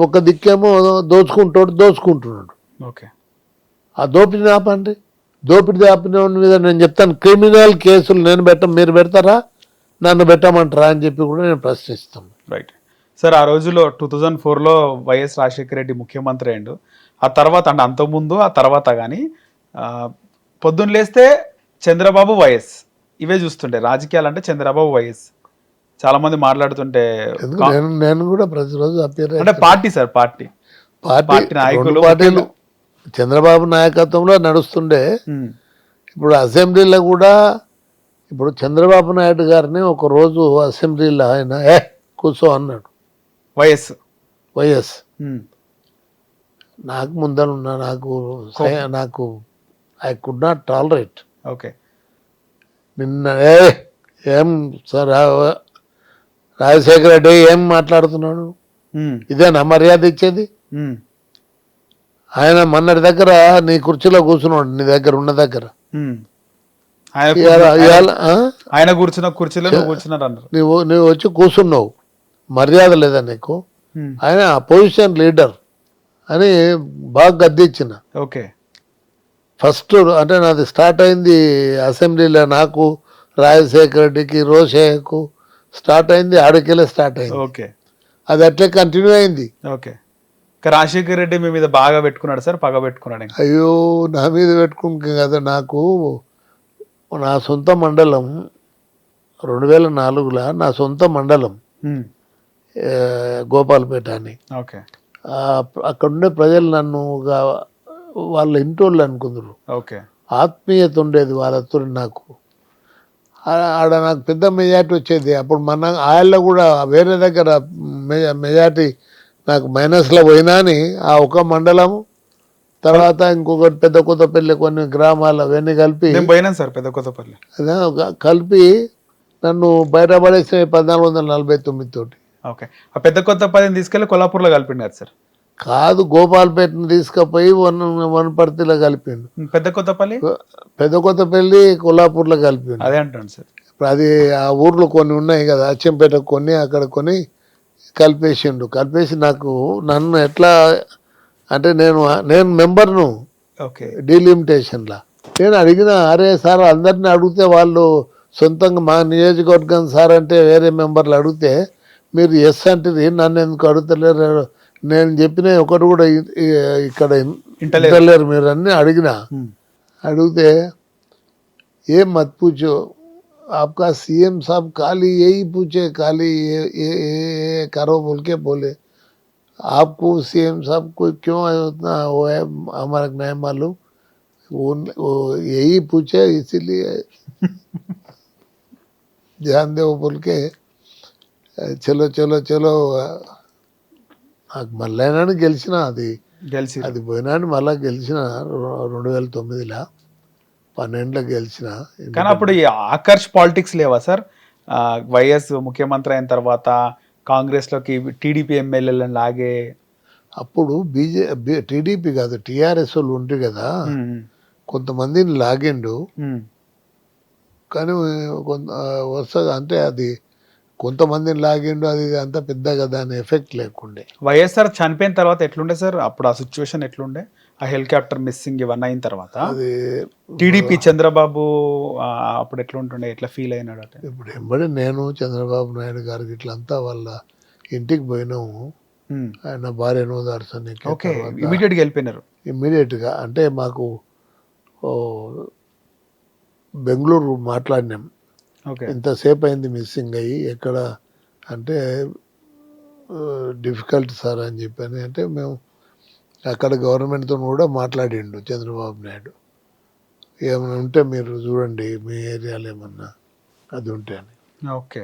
ఒక దిక్కేమో దోచుకుంటున్నాడు. ఓకే. ఆ దోపిడీని ఆపండి. దోపిడీ ఆపిన మీద నేను చెప్తాను, క్రిమినల్ కేసులు నేను మీరు పెడతారా, నన్ను పెట్టమంటారా అని చెప్పి కూడా నేను ప్రశ్నిస్తాను. Right sir. ఆ రోజులో 2004లో వైఎస్ రాజశేఖర రెడ్డి ముఖ్యమంత్రి అయ్యిండు. ఆ తర్వాత అంటే అంతకుముందు ఆ తర్వాత కానీ పొద్దున్న లేస్తే చంద్రబాబు వైఎస్ ఇవే చూస్తుంటే రాజకీయాలు అంటే చంద్రబాబు వైఎస్ చాలా మంది మాట్లాడుతుంటే నేను కూడా ప్రతిరోజు అప్పేర్ అంటే పార్టీ సార్ పార్టీ నాయకులు పార్టీలు చంద్రబాబు నాయకత్వంలో నడుస్తుండే. ఇప్పుడు అసెంబ్లీలో కూడా ఇప్పుడు చంద్రబాబు నాయుడు గారిని ఒక రోజు అసెంబ్లీలో ఆయన కూర్చో అన్నాడు వైఎస్. నాకు ముందరున్నా నాకు I could not tolerate. Okay నిన్న ఏం సార్ రాజశేఖర రెడ్డి ఏం మాట్లాడుతున్నాడు, ఇదేనా మర్యాద ఇచ్చేది? ఆయన మొన్నటి దగ్గర నీ కుర్చీలో కూర్చున్నాడు, నీ దగ్గర ఉన్న దగ్గర ఆయన కూర్చున్న కుర్చీలో నువ్వు వచ్చి కూర్చున్నావు, మర్యాద లేదా నీకు? ఆయన అపోజిషన్ లీడర్ అని బాగా గద్దిచ్చిన. ఓకే ఫస్ట్ అంటే నాది స్టార్ట్ అయింది అసెంబ్లీలో, నాకు రాజశేఖర రెడ్డికి రోషయ్యకు స్టార్ట్ అయింది, ఆడికెళ్ళే స్టార్ట్ అయింది. ఓకే అది అట్లే కంటిన్యూ అయింది. ఓకే రాజశేఖర రెడ్డి మీ మీద బాగా పెట్టుకున్నాడు సార్, పగ పెట్టుకున్నాడు. అయ్యో నా మీద పెట్టుకుంటే కదా, నాకు నా సొంత మండలం 2004లో నా సొంత మండలం గోపాలపేట అని. ఓకే అక్కడుండే ప్రజలు నన్ను వాళ్ళ ఇంటోళ్ళు అనుకుందరు. ఓకే ఆత్మీయత ఉండేది వాళ్ళతో నాకు. ఆడ నాకు పెద్ద మెజార్టీ వచ్చేది. అప్పుడు మన ఆయల్లో కూడా వేరే దగ్గర మెజార్టీ నాకు మైనస్లో పోయినా అని ఆ ఒక మండలం తర్వాత ఇంకొకటి పెద్ద కొత్తపల్లి కొన్ని గ్రామాలు అవన్నీ కలిపి పోయినాను సార్. పెద్ద కొత్తపల్లి కలిపి నన్ను బయటపడేసిన 1449 తోటి. ఓకే ఆ పెద్ద కొత్తపల్లిని తీసుకెళ్లి కొల్లాపూర్లో కలిపినారు సార్? కాదు, గోపాల్పేటను తీసుకుపోయి వనపర్తిలో కలిపిండు. పెద్ద కొత్తపల్లి కొల్లాపూర్లో కలిపిండు. అదే అంటాను సార్. ఇప్పుడు అది ఆ ఊర్లో కొన్ని ఉన్నాయి కదా, అచ్చంపేట కొన్ని, అక్కడ కొన్ని కలిపేసిండు. కలిపేసి నన్ను ఎట్లా అంటే నేను మెంబర్ను డీలిమిటేషన్లా. నేను అడిగిన, అరే సార్ అందరిని అడిగితే వాళ్ళు సొంతంగా మా నియోజకవర్గం సార్ అంటే వేరే మెంబర్లు అడిగితే మీరు ఎస్ అంటే నన్ను ఎందుకు అడుగుతలేరు? నేను చెప్పిన ఒకటి కూడా ఇక్కడ ఇంటలేరు మీరు అన్ని అడిగిన. అడిగితే ఏం మత్ పూచో, आपका सीएम साहब खाली यही पूछे, खाली ये करो बोल के बोले, आपको सीएम साहब को क्यों उतना वो है हमारा नहीं मालूम, वो यही पूछे इसीलिए ध्यान दो बोल के చలో చలో చలో నాకు మళ్ళీ గెలిచిన. అది పోయినాడు మళ్ళీ గెలిచిన 2009లో 12లో గెలిచిన. కానీ అప్పుడు ఈ ఆకర్ష్ పాలిటిక్స్ లేవా సార్? వైఎస్ ముఖ్యమంత్రి అయిన తర్వాత కాంగ్రెస్ లోకి టీడీపీ ఎమ్మెల్యేలను లాగే. అప్పుడు టీడీపీ కాదు టీఆర్ఎస్ వాళ్ళు ఉంటారు కదా, కొంతమందిని లాగిండు. కానీ వస్తుంది అంటే అది కొంతమందిని లాగిండు, అది అంత పెద్దగా దాని ఎఫెక్ట్ లేకుండే. వైఎస్ఆర్ చనిపోయిన తర్వాత ఎట్లుండే సార్ అప్పుడు? ఆ సిచ్యువేషన్ ఎట్లుండే? ఆ హెలికాప్టర్ మిస్సింగ్ ఇవన్నీ అయిన తర్వాత అది టీడీపీ చంద్రబాబు అప్పుడు ఎట్లుంటుండే, ఎట్లా ఫీల్ అయినాడు అంటే? ఇప్పుడు ఎంబడి నేను చంద్రబాబు నాయుడు గారికి ఇట్లంతా వాళ్ళ ఇంటికి పోయినాము. ఆయన భార్యను దర్శనానికి ఇమీడియట్గా వెళ్ళిపోయినారు. ఇమ్మీడియట్గా అంటే మాకు బెంగళూరు మాట్లాడినాం. ఇంతసేపు అయింది మిస్సింగ్ అయ్యి, ఎక్కడ అంటే డిఫికల్ట్ సార్ అని చెప్పాను. అంటే మేము అక్కడ గవర్నమెంట్తో కూడా మాట్లాడిండు చంద్రబాబు నాయుడు, ఏమైనా ఉంటే మీరు చూడండి మీ ఏరియాలో ఏమన్నా అది ఉంటే అని. ఓకే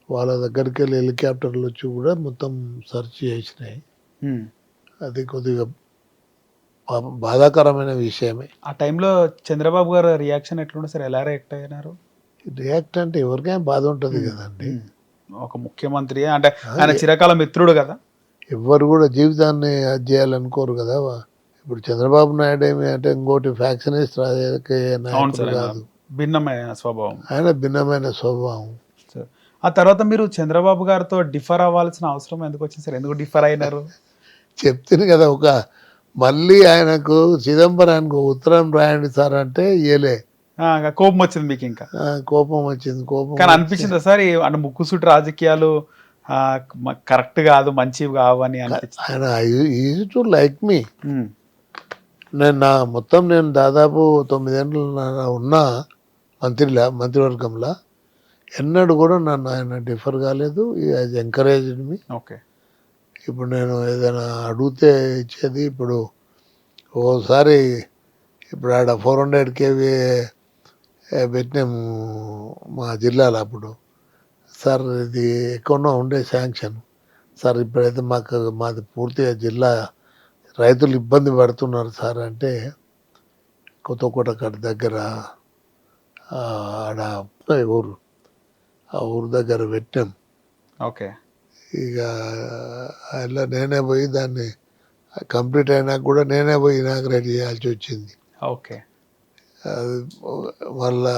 వాళ్ళ దగ్గరికి వెళ్ళి హెలికాప్టర్లు వచ్చి కూడా మొత్తం సెర్చ్ చేసినాయి. అది కొద్దిగా బాధాకరమైన విషయమే. ఆ టైంలో చంద్రబాబు గారు రియాక్షన్ ఎట్లుండే సార్? ఎలా రియాక్ట్ అయినారు? రియాక్ట్ అంటే ఎవరికైనా బాధ ఉంటుంది కదండి. ఒక ముఖ్యమంత్రి అంటే ఆయన చిరకాల మిత్రుడు కదా, ఎవరు కూడా జీవితాన్ని అది చేయాలనుకోరు కదా. ఇప్పుడు చంద్రబాబు నాయుడు ఏమి అంటే ఇంకోటి ఫ్యాక్షనిస్ట్ నాయకుడు కాదు, భిన్నమైన స్వభావం. ఆయన భిన్నమైన స్వభావం. ఆ తర్వాత మీరు చంద్రబాబు గారితో డిఫర్ అవ్వాల్సిన అవసరం ఎందుకు వచ్చింది సార్? ఎందుకు డిఫర్ అయినారు? చెప్తుంది కదా, ఒక మళ్ళీ ఆయనకు చిదంబరానికి ఉత్తరం రాయండి సార్ అంటే ఇయలే. కోపం వచ్చింది మీకు ఇంకా. కోపం వచ్చింది. కోపం కానీ అనిపించిందా సార్ అంటే ముక్కుసూటి రాజకీయాలు కరెక్ట్ కాదు, మంచివి కావు అని అనిపించింది? ఆయన ఈజ్ టు లైక్ మీ. నేను దాదాపు 9 ఏళ్ళు ఉన్నా మంత్రివర్గంలో ఎన్నడూ కూడా నన్ను ఆయన డిఫర్ కాలేదు. యాజ్ ఎంకరేజ్డ్ మీ. ఓకే. ఇప్పుడు నేను ఏదైనా అడిగితే ఇచ్చేది. ఇప్పుడు ఓసారి ఇప్పుడు ఆడ 400 kV పెట్టినాము మా జిల్లాలో. అప్పుడు సార్ ఇది ఎక్కువనో ఉండే శాంక్షన్ సార్, ఇప్పుడైతే మాది పూర్తిగా జిల్లా రైతులు ఇబ్బంది పడుతున్నారు సార్ అంటే, కొత్తకోట దగ్గర ఆడ ఊరు, ఆ ఊరు దగ్గర పెట్టాం. ఓకే. ఇక అలా నేనే పోయి దాన్ని కంప్లీట్ అయినాక కూడా నేనే పోయి ఇనాగ్రేట్ చేయాల్సి వచ్చింది. ఓకే. అది మళ్ళా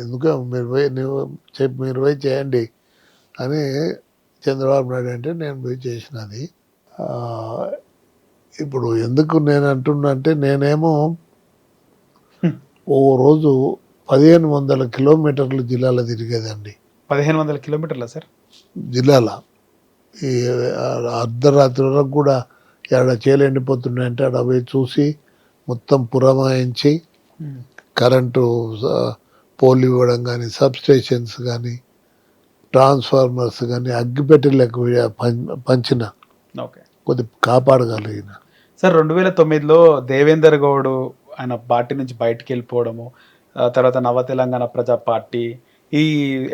ఎందుకు మీరు పోయి చేయండి అని చంద్రబాబు నాయుడు అంటే నేను పోయి చేసినది. ఇప్పుడు ఎందుకు నేను అంటున్నా అంటే, నేనేమో ఓ రోజు 1500 కిలోమీటర్లు జిల్లాలో తిరిగేదండి. 1500 కిలోమీటర్లా సార్? జిల్లాలో ఈ అర్ధరాత్రి వరకు కూడా ఆడ చేలు ఎండిపోతున్నాయంటే ఆడ పోయి చూసి మొత్తం పురమాయించి కరెంటు పోల్ ఇవ్వడం కానీ, సబ్స్టేషన్స్ కానీ, ట్రాన్స్ఫార్మర్స్ కానీ అగ్గిపెట్టెలకు పంచిన కొద్ది కాపాడగలిగిన. సార్ 2009లో దేవేందర్ గౌడ్ ఆయన పార్టీ నుంచి బయటికి వెళ్ళిపోవడము, తర్వాత నవ తెలంగాణ ప్రజా పార్టీ, ఈ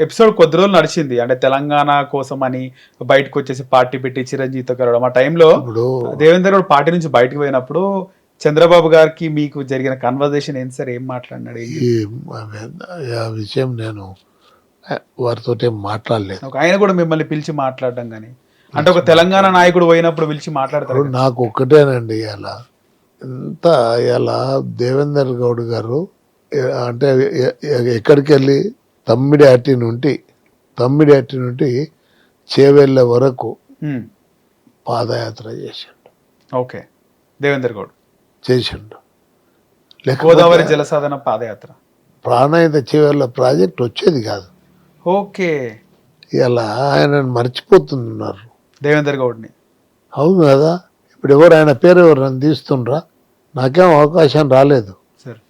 ఎపిసోడ్ కొద్ది రోజులు నడిచింది. అంటే తెలంగాణ కోసం అని బయటకు వచ్చేసి పార్టీ పెట్టి చిరంజీవితో కలవడం. ఆ టైంలో దేవేందర్ గౌడ్ పార్టీ నుంచి బయటకు పోయినప్పుడు చంద్రబాబు గారికి మీకు జరిగిన కన్వర్జేషన్ ఏంటి సార్? ఏం మాట్లాడినాడు? ఆ విషయం నేను వారితో మాట్లాడలేదు. ఆయన కూడా మిమ్మల్ని పిలిచి మాట్లాడడం కానీ, అంటే ఒక తెలంగాణ నాయకుడు పోయినప్పుడు పిలిచి మాట్లాడతారు? నాకు ఒక్కటేనండి, ఇలా దేవేందర్ గౌడ్ గారు అంటే ఎక్కడికి వెళ్ళి తమ్మిడి నుండి చేవెళ్ళ వరకు పాదయాత్ర చేసిండు. ఓకే. దేవేందర్ గౌడ్ చేసిండు. గోదావరి జలసాధన పాదయాత్ర, ప్రాణాయిత చేవెళ్ళ ప్రాజెక్ట్ వచ్చేది కాదు. ఓకే. ఇలా ఆయనను మర్చిపోతున్నారు దేవేందర్ గౌడ్ని. అవును కదా. ఇప్పుడు ఆయన పేరు ఎవరు తీస్తుండ్రా? నాకేం అవకాశం రాలేదు సార్,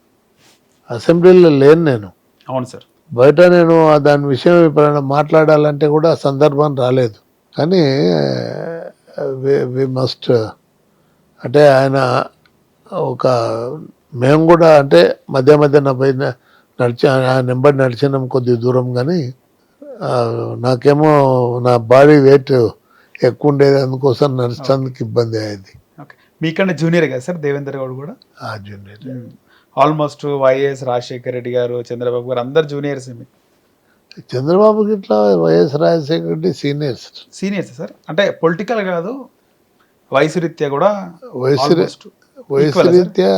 అసెంబ్లీలో లేను నేను. అవును సార్. బయట నేను దాని విషయం ఎప్పుడైనా మాట్లాడాలంటే కూడా సందర్భం రాలేదు. కానీ వి మస్ట్ అంటే ఆయన మేము కూడా అంటే మధ్య నా పైన ఆయన నెంబర్ నడిచినాం కొద్ది దూరం. కానీ నాకేమో నా బాడీ వెయిట్ ఎక్కువ ఉండేది, అందుకోసం నడిచేందుకు ఇబ్బంది అయ్యేది. మీకన్నా జూనియర్ కదా సార్ దేవేందర్ గౌడ్ కూడా? Junior. Almost YS Rajasekhara Reddy గారు, చంద్రబాబు గారు అందరు జూనియర్స్. చంద్రబాబు గిట్లా YS Rajasekhara Reddy seniors sir. అంటే పొలిటికల్ కాదు, వయసు రీత్యా కూడా. వయసు రీత్యా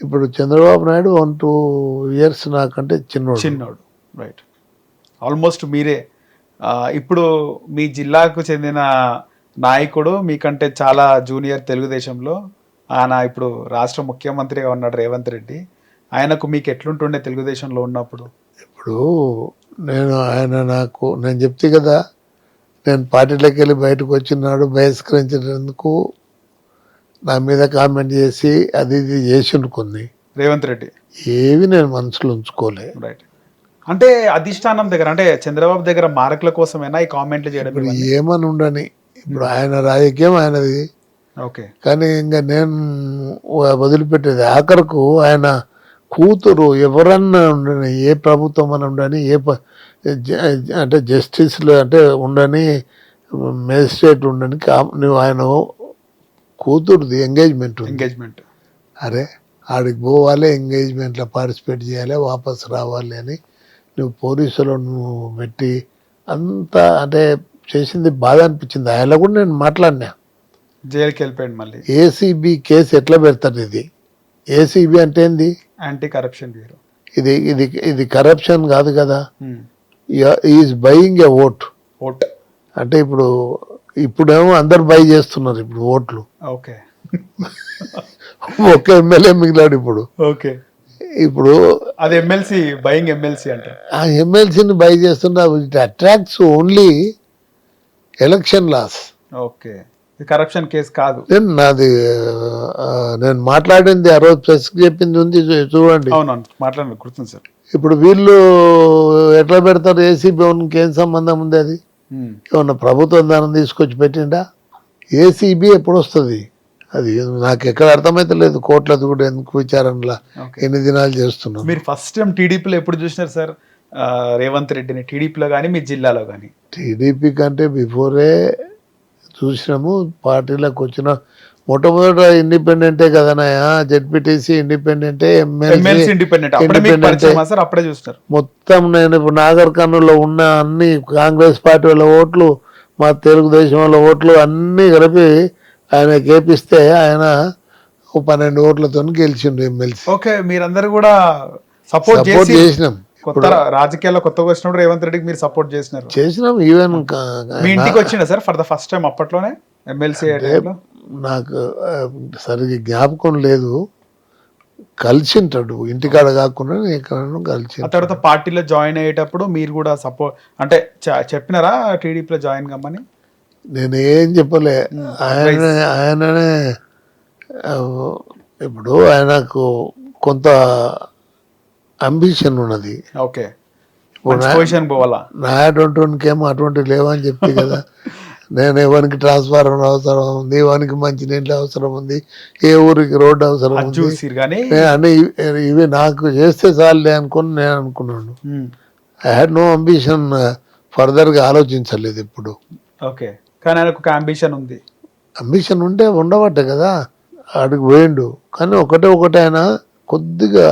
ఇప్పుడు చంద్రబాబు నాయుడు 1-2 years నాకంటే చిన్నోడు. రైట్. ఆల్మోస్ట్ మీరే ఇప్పుడు మీ జిల్లాకు చెందిన నాయకుడు మీకంటే చాలా జూనియర్ తెలుగుదేశంలో. ఆయన ఇప్పుడు రాష్ట్ర ముఖ్యమంత్రిగా ఉన్నాడు రేవంత్ రెడ్డి. ఆయనకు మీకు ఎట్లుంటుండే తెలుగుదేశంలో ఉన్నప్పుడు? ఇప్పుడు నేను చెప్తే కదా, నేను పార్టీలోకి వెళ్ళి బయటకు వచ్చినాడు బహిష్కరించినందుకు నా మీద కామెంట్ చేసి అది ఇది చేసి కొన్ని రేవంత్ రెడ్డి ఏవి నేను మనసులో ఉంచుకోలే. రైట్. అంటే అధిష్టానం దగ్గర, అంటే చంద్రబాబు దగ్గర మార్కుల కోసమేనా ఈ కామెంట్లు చేయడం? ఇప్పుడు ఏమని ఉండని, ఇప్పుడు ఆయన రాజకీయం ఆయనది. ఓకే. కానీ ఇంకా నేను వదిలిపెట్టేది. ఆఖరకు ఆయన కూతురు ఎవరన్నా ఉండని, ఏ ప్రభుత్వం అని ఉండని, అంటే జస్టిస్లు అంటే ఉండని, మేజిస్ట్రేట్ ఉండని, నువ్వు ఆయన కూతురుది ఎంగేజ్మెంట్ అరే ఆడికి పోవాలి, ఎంగేజ్మెంట్లో పార్టిసిపేట్ చేయాలి, వాపస్ రావాలి అని నువ్వు పోలీసులను పెట్టి అంతా అంటే చేసింది బాధ అనిపించింది. ఆయన కూడా నేను మాట్లాడినా. జైలుకి వెళ్ళిపోయాడు మళ్ళీ. ఏసీబీ కేసు ఎట్లా పెడతారు? ఇది ఏసీబీ అంటే ఏంది? Anti corruption bureau. ఇది కరప్షన్ కాదు కదా. ఈజ్ బయింగ్ ఏ ఓట్ అంటే ఇప్పుడేమో అందరు బై చేస్తున్నారు ఇప్పుడు ఓట్లు. ఓకే. ఒక్క ఎమ్మెల్యే మిగిలాడు ఇప్పుడు. ఓకే, ఇప్పుడు అది ఎమ్మెల్సీ బయింగ్ ఎమ్మెల్సీ అంటే. ఆ ఎమ్మెల్సీని బై చేస్తున్న it attracts only election laws. Okay, ఇది కరప్షన్ కేసు కాదు. నేను మాట్లాడింది ఆ రోజు ప్రెస్కి చెప్పింది ఉంది, చూడండి. అవునవును, మాట్లాడండి, గుర్తుంది సార్. ఇప్పుడు వీళ్ళు ఎట్లా పెడతారు? ఏసీబీ ఓన్కి ఏం సంబంధం ఉంది? అది ఏమన్నా ప్రభుత్వం దాన్ని తీసుకొచ్చి పెట్టిండా? ఏసీబీ ఎప్పుడు వస్తుంది? అది నాకు ఎక్కడ అర్థమైతే లేదు. కోర్టులది కూడా ఎందుకు విచారణలా ఎన్ని దినాలు చేస్తున్నాం. మీరు ఫస్ట్ టైం టీడీపీలో ఎప్పుడు చూసినారు సార్ రేవంత్ రెడ్డిని? టీడీపీలో కానీ మీ జిల్లాలో కానీ? టీడీపీ కంటే బిఫోరే చూసినాము. పార్టీలకు వచ్చిన మొట్టమొదట ఇండిపెండెంటే కదనాయా, జెడ్పీటీసీ ఇండిపెండెంటే, ఎమ్మెల్సీ ఇండిపెండెంట్. అప్పుడే చూస్తారు. మొత్తం నేను ఇప్పుడు నాగర్ కర్నూలులో ఉన్న అన్ని కాంగ్రెస్ పార్టీ వాళ్ళ ఓట్లు, మా తెలుగుదేశం వాళ్ళ ఓట్లు అన్నీ కలిపి ఆయన కేపిస్తే ఆయన 12 ఓట్లతో గెలిచిండు ఎమ్మెల్సీ. ఓకే, మీరందరూ కూడా సపోర్ట్ చేసినాం. కొత్త రాజకీయాల్లో కొత్తగా వచ్చినప్పుడు రేవంత్ రెడ్డికి మీరు సపోర్ట్ చేసినాం. ఈవెన్ మీ ఇంటికి వచ్చిందా sir for the first time అప్పట్లోనే ఎమ్మెల్సీ? నాకు సరిగ్గా జ్ఞాపకం లేదు. కలిసింటాడు ఇంటికాడ కాకుండా ఎక్కడ కలిసి. ఆ తర్వాత పార్టీలో జాయిన్ అయ్యేటప్పుడు మీరు కూడా సపోర్ట్ అంటే చెప్పినారా టీడీపీలో జాయిన్ కమ్మని? నేనేం చెప్పలే. ఆయననే ఇప్పుడు ఆయనకు కొంత అంబిషన్ ఉన్నది. ఓకే, పొజిషన్ పోవాలా? నా అటువంటికేమో అటువంటి లేవని చెప్పి కదా. నేను ఎవరికి ట్రాన్స్ఫార్మర్ అవసరం ఉంది, ఎవరికి మంచి నీళ్ళు అవసరం ఉంది, ఏ ఊరికి రోడ్డు అవసరం ఉంది అని ఇవి నాకు చేస్తే చాలులే అనుకుని నేను అనుకున్నాను. ఐ హ్యాడ్ నో అంబిషన్, ఫర్దర్గా ఆలోచించలేదు ఇప్పుడు. ఓకే, కానీ ఆయనకు ఒక అంబిషన్ ఉంది. అంబిషన్ ఉంటే ఉండబట్టే కదా ఆడికి పోయిండు. కానీ ఒకటే ఆయన కొద్దిగా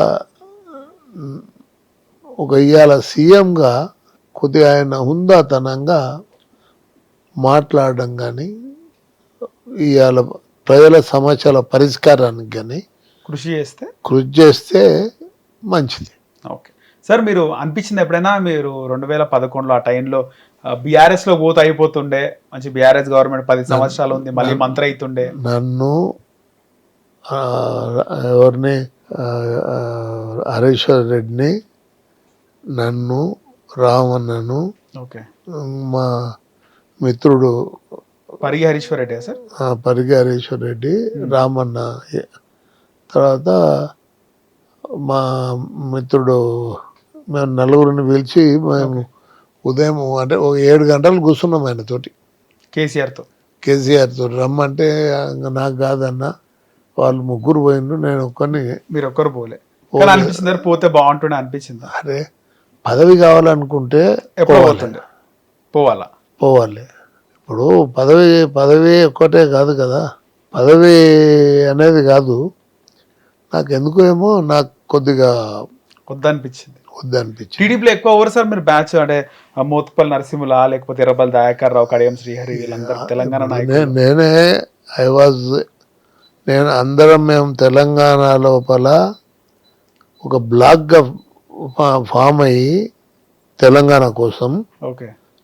ఇవాళ సీఎంగా కొద్దిగా ఆయన హుందాతనంగా మాట్లాడడం కానీ, ఇవాళ ప్రజల సమస్యల పరిష్కారానికి కానీ కృషి చేస్తే మంచిది. ఓకే సార్, మీరు అనిపించింది ఎప్పుడైనా మీరు 2011లో ఆ టైంలో బీఆర్ఎస్ లో పోతే అయిపోతుండే, మంచి బీఆర్ఎస్ గవర్నమెంట్ 10 సంవత్సరాలు ఉంది, మళ్ళీ మంత్రి అవుతుండే? నన్ను ఎవరిని హరీశ్వర్ రెడ్డిని, నన్ను, రామన్నను, మా మిత్రుడు పరిగి హరీశ్వర్ రెడ్డి సార్, పరిగి హరీశ్వర్ రెడ్డి, రామన్న, తర్వాత మా మిత్రుడు, మేము నలుగురిని పిలిచి మేము ఉదయం అంటే 7 గంటలు కూర్చున్నాం ఆయనతోటి, కేసీఆర్ తోటి. రమ్మంటే నాకు కాదన్న, వాళ్ళు ముగ్గురు పోయిండు, నేను ఒక్కరిని. మీరు ఒక్కరు పోలే? అనిపించింది పోతే బాగుంటుండే అనిపించింది? అరే పదవి కావాలనుకుంటే పోవాలి. ఇప్పుడు పదవి ఒక్కటే కాదు కదా, పదవి అనేది కాదు. నాకు ఎందుకు ఏమో నాకు కొద్దిగా వద్దనిపించింది. టీడీపీలో ఎక్కువ ఎవరు సార్ మీరు బ్యాచ్? అంటే మోత్పల్లి నరసింహులా, లేకపోతే ఎర్రబల్లి దయాకర్ రావు, కడియం శ్రీహరి, వీళ్ళందరూ తెలంగాణ నాయకులు? నేను అందరం మేము తెలంగాణ లోపల ఒక బ్లాక్గా ఫామ్ అయ్యి తెలంగాణ కోసం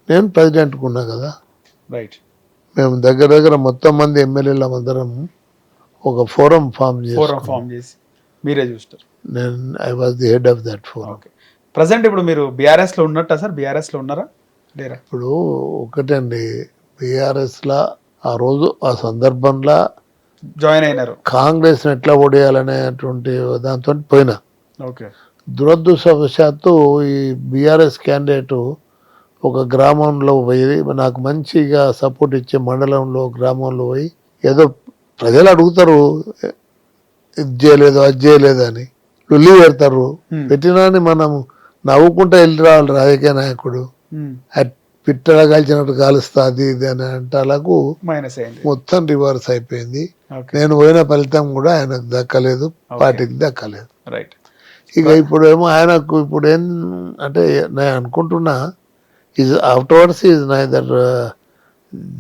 నేను ప్రెసిడెంట్గా ఉన్నా కదా. రైట్. మేము దగ్గర మొత్తం మంది ఎమ్మెల్యేల అందరం ఒక ఫోరం ఫామ్ చేసి మీరే చూస్తారు. నేను I was the head of that forum. Present ఇప్పుడు మీరు బీఆర్ఎస్ లో ఉన్నట్టా సార్? బీఆర్ఎస్ లో ఉన్నారా లేరా? ఇప్పుడు ఒకటండి, బీఆర్ఎస్లో ఆ రోజు ఆ సందర్భంలో జాయిన్ అయినారు. కాంగ్రెస్ ఎట్లా ఓడేయాలనేటువంటి దాంతో పోయినా. ఓకే. దురదృష్టవశాత్తు ఈ బీఆర్ఎస్ క్యాండిడేట్ ఒక గ్రామంలో పోయి, నాకు మంచిగా సపోర్ట్ ఇచ్చే మండలంలో గ్రామంలో పోయి, ఏదో ప్రజలు అడుగుతారు ఇది చేయలేదు అది చేయలేదు అని, లొల్లి పెడతారు. పెట్టినాని మనం నవ్వుకుంటా వెళ్ళి రావాలి. రాజకీయ నాయకుడు పిట్టలా కాల్చినట్టు కాలుస్తా అది ఇది అని అంటే అలాగూ మొత్తం రివర్స్ అయిపోయింది. నేను పోయిన ఫలితం కూడా ఆయనకు దక్కలేదు, పార్టీకి దక్కలేదు. ఇక ఇప్పుడేమో ఆయనకు ఇప్పుడు ఏం అంటే నేను అనుకుంటున్నా, ఈజ్ ఆఫ్టర్వర్డ్స్ ఈజ్ నైదర్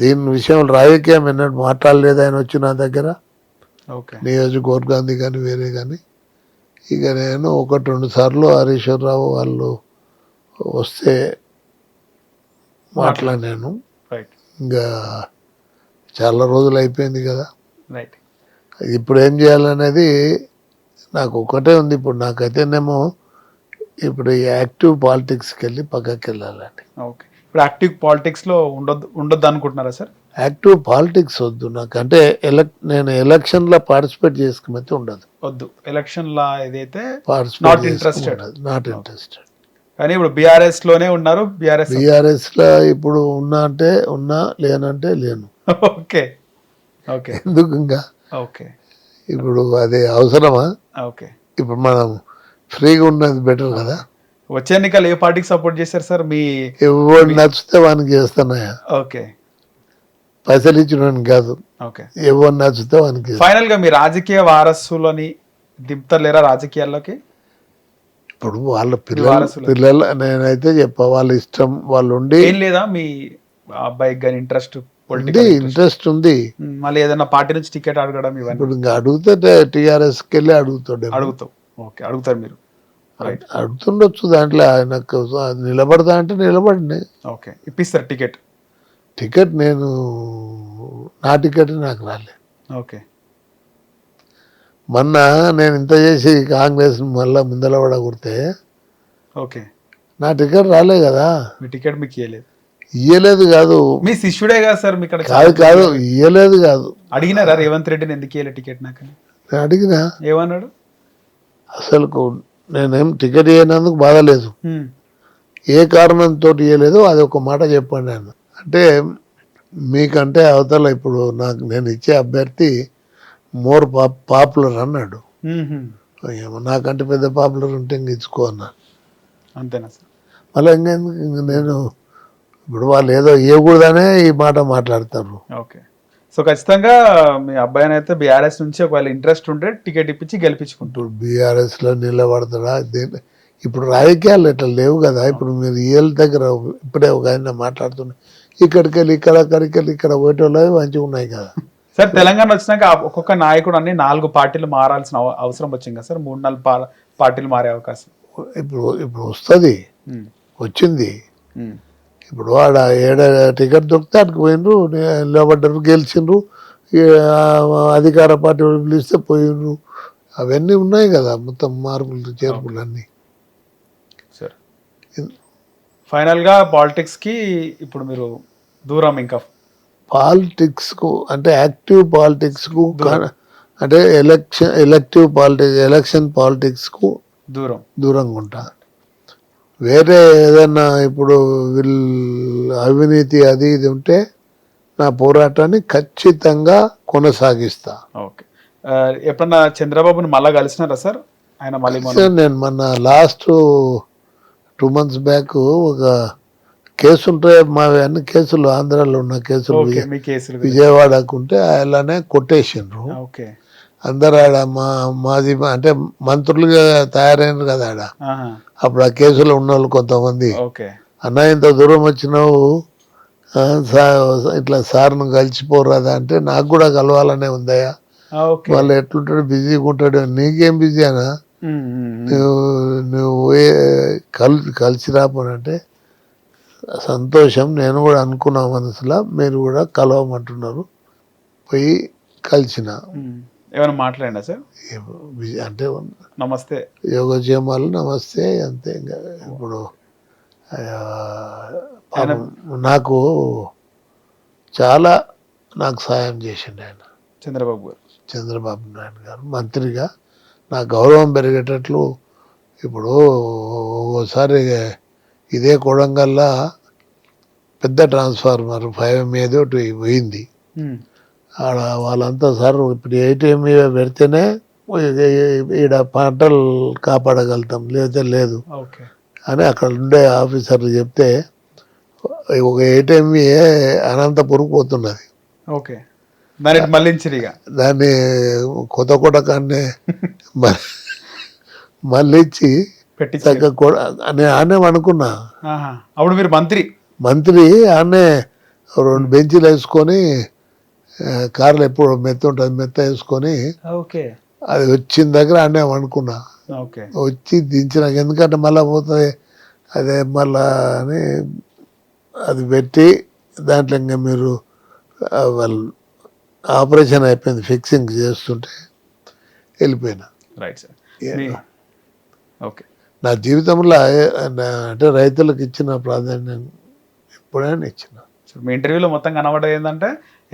దీని విషయం రాజకీయం ఎన్నట్టు మాట్లాడలేదు ఆయన వచ్చి నా దగ్గర, నియోజకవర్గాన్ని కానీ వేరే కానీ. ఇక నేను 1-2 సార్లు హరీశ్వరరావు వాళ్ళు వస్తే మాట్లాడాను. ఇంకా చాలా రోజులు అయిపోయింది కదా. ఇప్పుడు ఏం చేయాలనేది నాకు ఒకటే ఉంది. ఇప్పుడు నాకైతేనేమో ఇప్పుడు ఈ యాక్టివ్ పాలిటిక్స్కి వెళ్ళి పక్కకి వెళ్ళాలండి. ఓకే, ఇప్పుడు యాక్టివ్ పాలిటిక్స్లో ఉండొద్దు అనుకుంటున్నారా సార్? యాక్టివ్ పాలిటిక్స్ వద్దు నాకు. అంటే నేను ఎలక్షన్లో పార్టిసిపేట్ చేసుకున్నట్టు ఉండదు. వద్దు, ఎలక్షన్లా ఏదైతే పార్టిసిపేట్ interested. Not interested. కానీ ఇప్పుడు బీఆర్ఎస్ లోనే ఉన్నారు. బీఆర్ఎస్లో ఇప్పుడు ఉన్నా అంటే ఉన్నా, లేనంటే లేను. ఓకే ఓకే ఎందుకు ఇంకా ఓకే ఇప్పుడు అది అవసరమా? ఓకే. ఇప్పుడు మనం ఫ్రీగా ఉన్నది బెటర్ కదా. వచ్చే ఎన్నికలు ఏ పార్టీకి సపోర్ట్ చేశారు సార్? మీ ఎవరు నచ్చితే వానికి చేస్తున్నాయా? ఓకే పైసలు ఇచ్చినవానికి కాదు, ఓకే. ఎవరు నచ్చితే వానికి. ఫైనల్ గా మీ రాజకీయ వారసులని దింపుతలేరా రాజకీయాల్లోకి? ఇప్పుడు వాళ్ళ వారసులు. పిల్లలు నేనైతే చెప్పా, వాళ్ళ ఇష్టం వాళ్ళు ఉండి. ఏం లేదా మీ అబ్బాయికి కానీ ఇంట్రెస్ట్, పొలిటికల్ ఇంట్రెస్ట్ ఉంది, మళ్ళీ ఏదైనా పార్టీ నుంచి టికెట్ అడగడం ఇవన్నీ ఇప్పుడు ఇంకా అడిగితే టీఆర్ఎస్కి వెళ్ళి అడుగుతాడు. అడుగుతావు? ఓకే, అడుగుతారు మీరు. రైట్, అడుగుతుండొచ్చు. దాంట్లో ఆయనకు నిలబడతా అంటే నిలబడి ఓకే, ఇప్పిస్తారు టికెట్. టికెట్ నేను నా టికెట్ నాకు రాలేదు. ఓకే మొన్న నేను ఇంత చేసి కాంగ్రెస్ మళ్ళీ ముందల పడగొడితే ఓకే, నా టికెట్ రాలే కదా. మీ టికెట్ మీకు ఇవ్వలేదు? ఇయ్యలేదు కాదు, మీ శిష్యుడే కదా సార్. మీ కాదు ఇయ్యలేదు కాదు. అడిగినారా రేవంత్ రెడ్డిని ఎందుకు ఇవ్వలేదు టికెట్ నాకు? నేను అడిగినా, ఏమన్నాడు? అసలు నేనేం టికెట్ ఇవ్వనందుకు బాధ లేదు, ఏ కారణంతో ఇవ్వలేదు అది ఒక మాట చెప్పండి ఆయన. అంటే మీకంటే అవతల ఇప్పుడు నేను ఇచ్చే అభ్యర్థి మోర్ పాపులర్ అన్నాడు. ఏమో నాకంటే పెద్ద పాపులర్ ఉంటే ఇంక ఇచ్చుకో అన్నా. అంతేనా సార్? మళ్ళీ ఇంక నేను ఇప్పుడు వాళ్ళు ఏదో ఇవ్వకూడదనే ఈ మాట మాట్లాడతారు. ఓకే, సో ఖచ్చితంగా మీ అబ్బాయిని అయితే బీఆర్ఎస్ నుంచి ఒకవేళ ఇంట్రెస్ట్ ఉంటే టికెట్ ఇప్పించి గెలిపించుకుంటారు. బీఆర్ఎస్లో నిలబడతాడా? ఇప్పుడు రాజకీయాలు ఎట్లా లేవు కదా. ఇప్పుడు మీరు ఏళ్ళ దగ్గర ఇప్పుడే ఒక ఆయన మాట్లాడుతున్నా, ఇక్కడికి వెళ్ళి అక్కడికి వెళ్ళి ఇక్కడ పోయేటోళ్ళు మంచిగా ఉన్నాయి కదా సార్. తెలంగాణ వచ్చినాక ఒక్కొక్క నాయకుడు అన్ని 4 పార్టీలు మారాల్సిన అవసరం వచ్చింది కదా సార్. 3-4 పార్టీలు మారే అవకాశం ఇప్పుడు వస్తుంది, వచ్చింది. ఇప్పుడు ఆడ టికెట్ దొరికితే అక్కడికి పోయినరు, నిలబడ్డరు, గెలిచిండ్రు. అధికార పార్టీ పిలిస్తే పోయినరు. అవన్నీ ఉన్నాయి కదా, మొత్తం మార్పులు చేర్పులు అన్నీ. సార్ ఫైనల్గా పాలిటిక్స్కి ఇప్పుడు మీరు దూరం, ఇంకా పాలిటిక్స్కు అంటే యాక్టివ్ పాలిటిక్స్కు అంటే ఎలక్షన్ పాలిటిక్స్కు దూరంగా ఉంటా. వేరే ఏదైనా ఇప్పుడు అవినీతి అది ఇది ఉంటే నా పోరాటాన్ని ఖచ్చితంగా కొనసాగిస్తా. ఓకే, ఎప్పుడన్నా చంద్రబాబుని మళ్ళా కలిసినారా సార్? ఆయన మళ్ళీ నేను మొన్న లాస్ట్ 2 months బ్యాక్ ఒక కేసు ఉంటాయి, మా అన్ని కేసులు ఆంధ్రాలో ఉన్న కేసులు విజయవాడకు ఉంటే అలానే కొట్టేసిండ్రు. అందరు ఆడ మాది అంటే మంత్రులుగా తయారైనారు కదా ఆడ. అప్పుడు ఆ కేసులో ఉన్న వాళ్ళు కొంతమంది, అన్న ఇంత దూరం వచ్చినావు ఇట్లా సార్ను కలిసిపోరాదా అంటే, నాకు కూడా కలవాలనే ఉందయ్యా, వాళ్ళు ఎట్లుంటాడు బిజీగా ఉంటాడు, నీకేం బిజీ అనా, నువ్వు కలిసి రాపోనంటే సంతోషం, నేను కూడా అనుకున్నా మనసులో, మీరు కూడా కలవమంటున్నారు, పోయి కలిసిన. ఏమైనా మాట్లాడినా సార్? అంటే నమస్తే, యోగక్షేమాలు, నమస్తే, అంతే. ఇంకా ఇప్పుడు నాకు చాలా సాయం చేసిండు ఆయన, చంద్రబాబు నాయుడు గారు. మంత్రిగా నా గౌరవం పెరిగేటట్లు. ఇప్పుడు ఓసారి ఇదే కొడంగల్లా పెద్ద ట్రాన్స్ఫార్మర్ 5 మీద పోయింది. ఆడ వాళ్ళంతా సార్ ఇప్పుడు 8 MV పెడితేనే ఈడ పంటలు కాపాడగలుగుతాం, లేకపోతే లేదు అని అక్కడ ఉండే ఆఫీసర్లు చెప్తే, ఒక 8 MV అనంతపురం పోతున్నది. దాన్ని కొత్త కాన్నే మళ్ళీ ఇచ్చి నేను ఆనే అనుకున్నా. అప్పుడు మీరు మంత్రి ఆనే 2 బెంచీలు వేసుకొని, కార్లు ఎప్పుడు మెత్త ఉంటుంది, మెత్త వేసుకొని అది వచ్చిన దగ్గర ఆనే అనుకున్నా. వచ్చి దించినాక, ఎందుకంటే మళ్ళీ పోతుంది అదే మళ్ళా అని అది పెట్టి దాంట్లో ఇంకా మీరు వాళ్ళు ఆపరేషన్ అయిపోయింది, ఫిక్సింగ్ చేస్తుంటే వెళ్ళిపోయినా. Right sir. ఓకే. నా జీవితంలో అంటే రైతులకు ఇచ్చిన ప్రాధాన్యం ఎప్పుడైనా ఇచ్చిన. మీ ఇంటర్వ్యూలో మొత్తం కనబడేది ఏంటంటే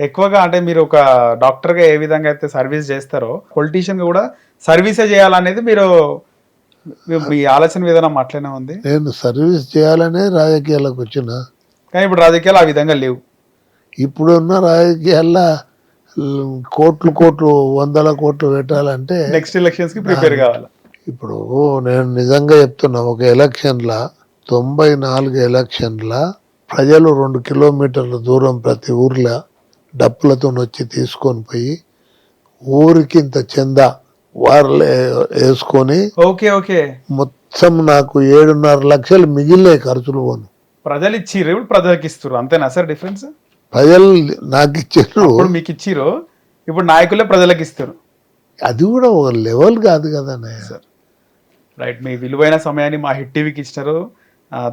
ఎక్కువగా అంటే మీరు ఒక డాక్టర్గా ఏ విధంగా అయితే సర్వీస్ చేస్తారో పొలిటీషియన్గా కూడా సర్వీసే చేయాలనేది మీరు మీ ఆలోచన విధానం అట్లనే ఉంది. నేను సర్వీస్ చేయాలనే రాజకీయాలకు వచ్చిన, కానీ ఇప్పుడు రాజకీయాలు ఆ విధంగా లేవు. ఇప్పుడున్న రాజకీయాల్లో కోట్లు 100 కోట్లు పెట్టాలంటే నెక్స్ట్ ఎలక్షన్స్ కి ప్రిపేర్ కావాలి. ఇప్పుడు నేను నిజంగా చెప్తున్నా, ఒక ఎలక్షన్ల 94 ఎలక్షన్ల ప్రజలు 2 కిలోమీటర్ల దూరం ప్రతి ఊర్లో డప్పులతో వచ్చి తీసుకొని పోయి ఊరికి ఇంత చందా వారు వేసుకొని ఓకే మొత్తం నాకు 7.5 లక్షలు మిగిలిన ఖర్చులు పోను. ప్రజలు ఇచ్చిర్రు, ఇప్పుడు ప్రజలకు ఇస్తారు, అంతేనా సార్ డిఫరెన్స్? ప్రజలు నాకు ఇచ్చారు, ఇప్పుడు మీకు ఇచ్చిర్రు, ఇప్పుడు నాయకులే ప్రజలకు ఇస్తారు. అది కూడా ఒక లెవెల్ కాదు కదా సార్. రైట్, మీ విలువైన సమయాన్ని మా హిట్ టీవీకి ఇచ్చినారు.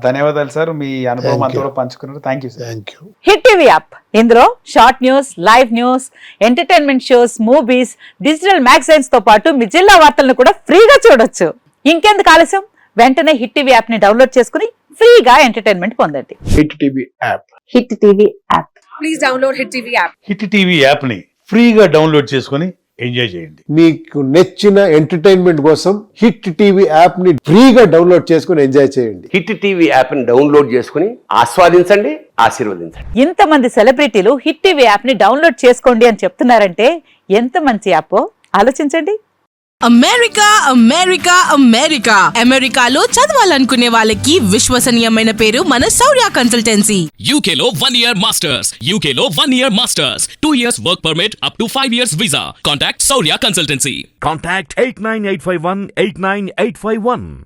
ధన్యవాదాలు సార్, మీ అనుభవం అంతా కూడా పంచుకున్నారు. Thank you sir. Thank you. Hit TV app, ఇందులో short news, live news, entertainment shows, movies, digital magazines తో పాటు మీ జిల్లా వార్తలను కూడా ఫ్రీగా చూడొచ్చు. ఇంకెందుకు ఆలస్యం, వెంటనే హిట్ టీవీ యాప్ ని డౌన్లోడ్ చేసుకుని ఫ్రీగా ఎంటర్టైన్మెంట్ పొందండి. Hit TV app. Hit TV app. Please download Hit TV app. Hit TV యాప్ని ఫ్రీగా డౌన్లోడ్ చేసుకొని ఎంజాయ్ చేయండి. మీకు నచ్చిన ఎంటర్టైన్మెంట్ కోసం హిట్ టీవీ యాప్ ని ఫ్రీగా డౌన్లోడ్ చేసుకుని ఎంజాయ్ చేయండి. హిట్ టీవీ యాప్ని డౌన్లోడ్ చేసుకుని ఆస్వాదించండి, ఆశీర్వదించండి. ఇంతమంది సెలబ్రిటీలు హిట్ టీవీ యాప్ ని డౌన్లోడ్ చేసుకోండి అని చెప్తున్నారంటే ఎంత మంచి యాప్ ఆలోచించండి. అమెరికా అమెరికాలో చదవాలనుకునే వాళ్ళకి విశ్వసనీయమైన పేరు మన శౌర్య కన్సల్టెన్సీ. UK లో 1 year masters. UK లో 1 year masters. 2 years work permit up to 5 years visa. Contact Saurya Consultancy. Contact 89851 89851.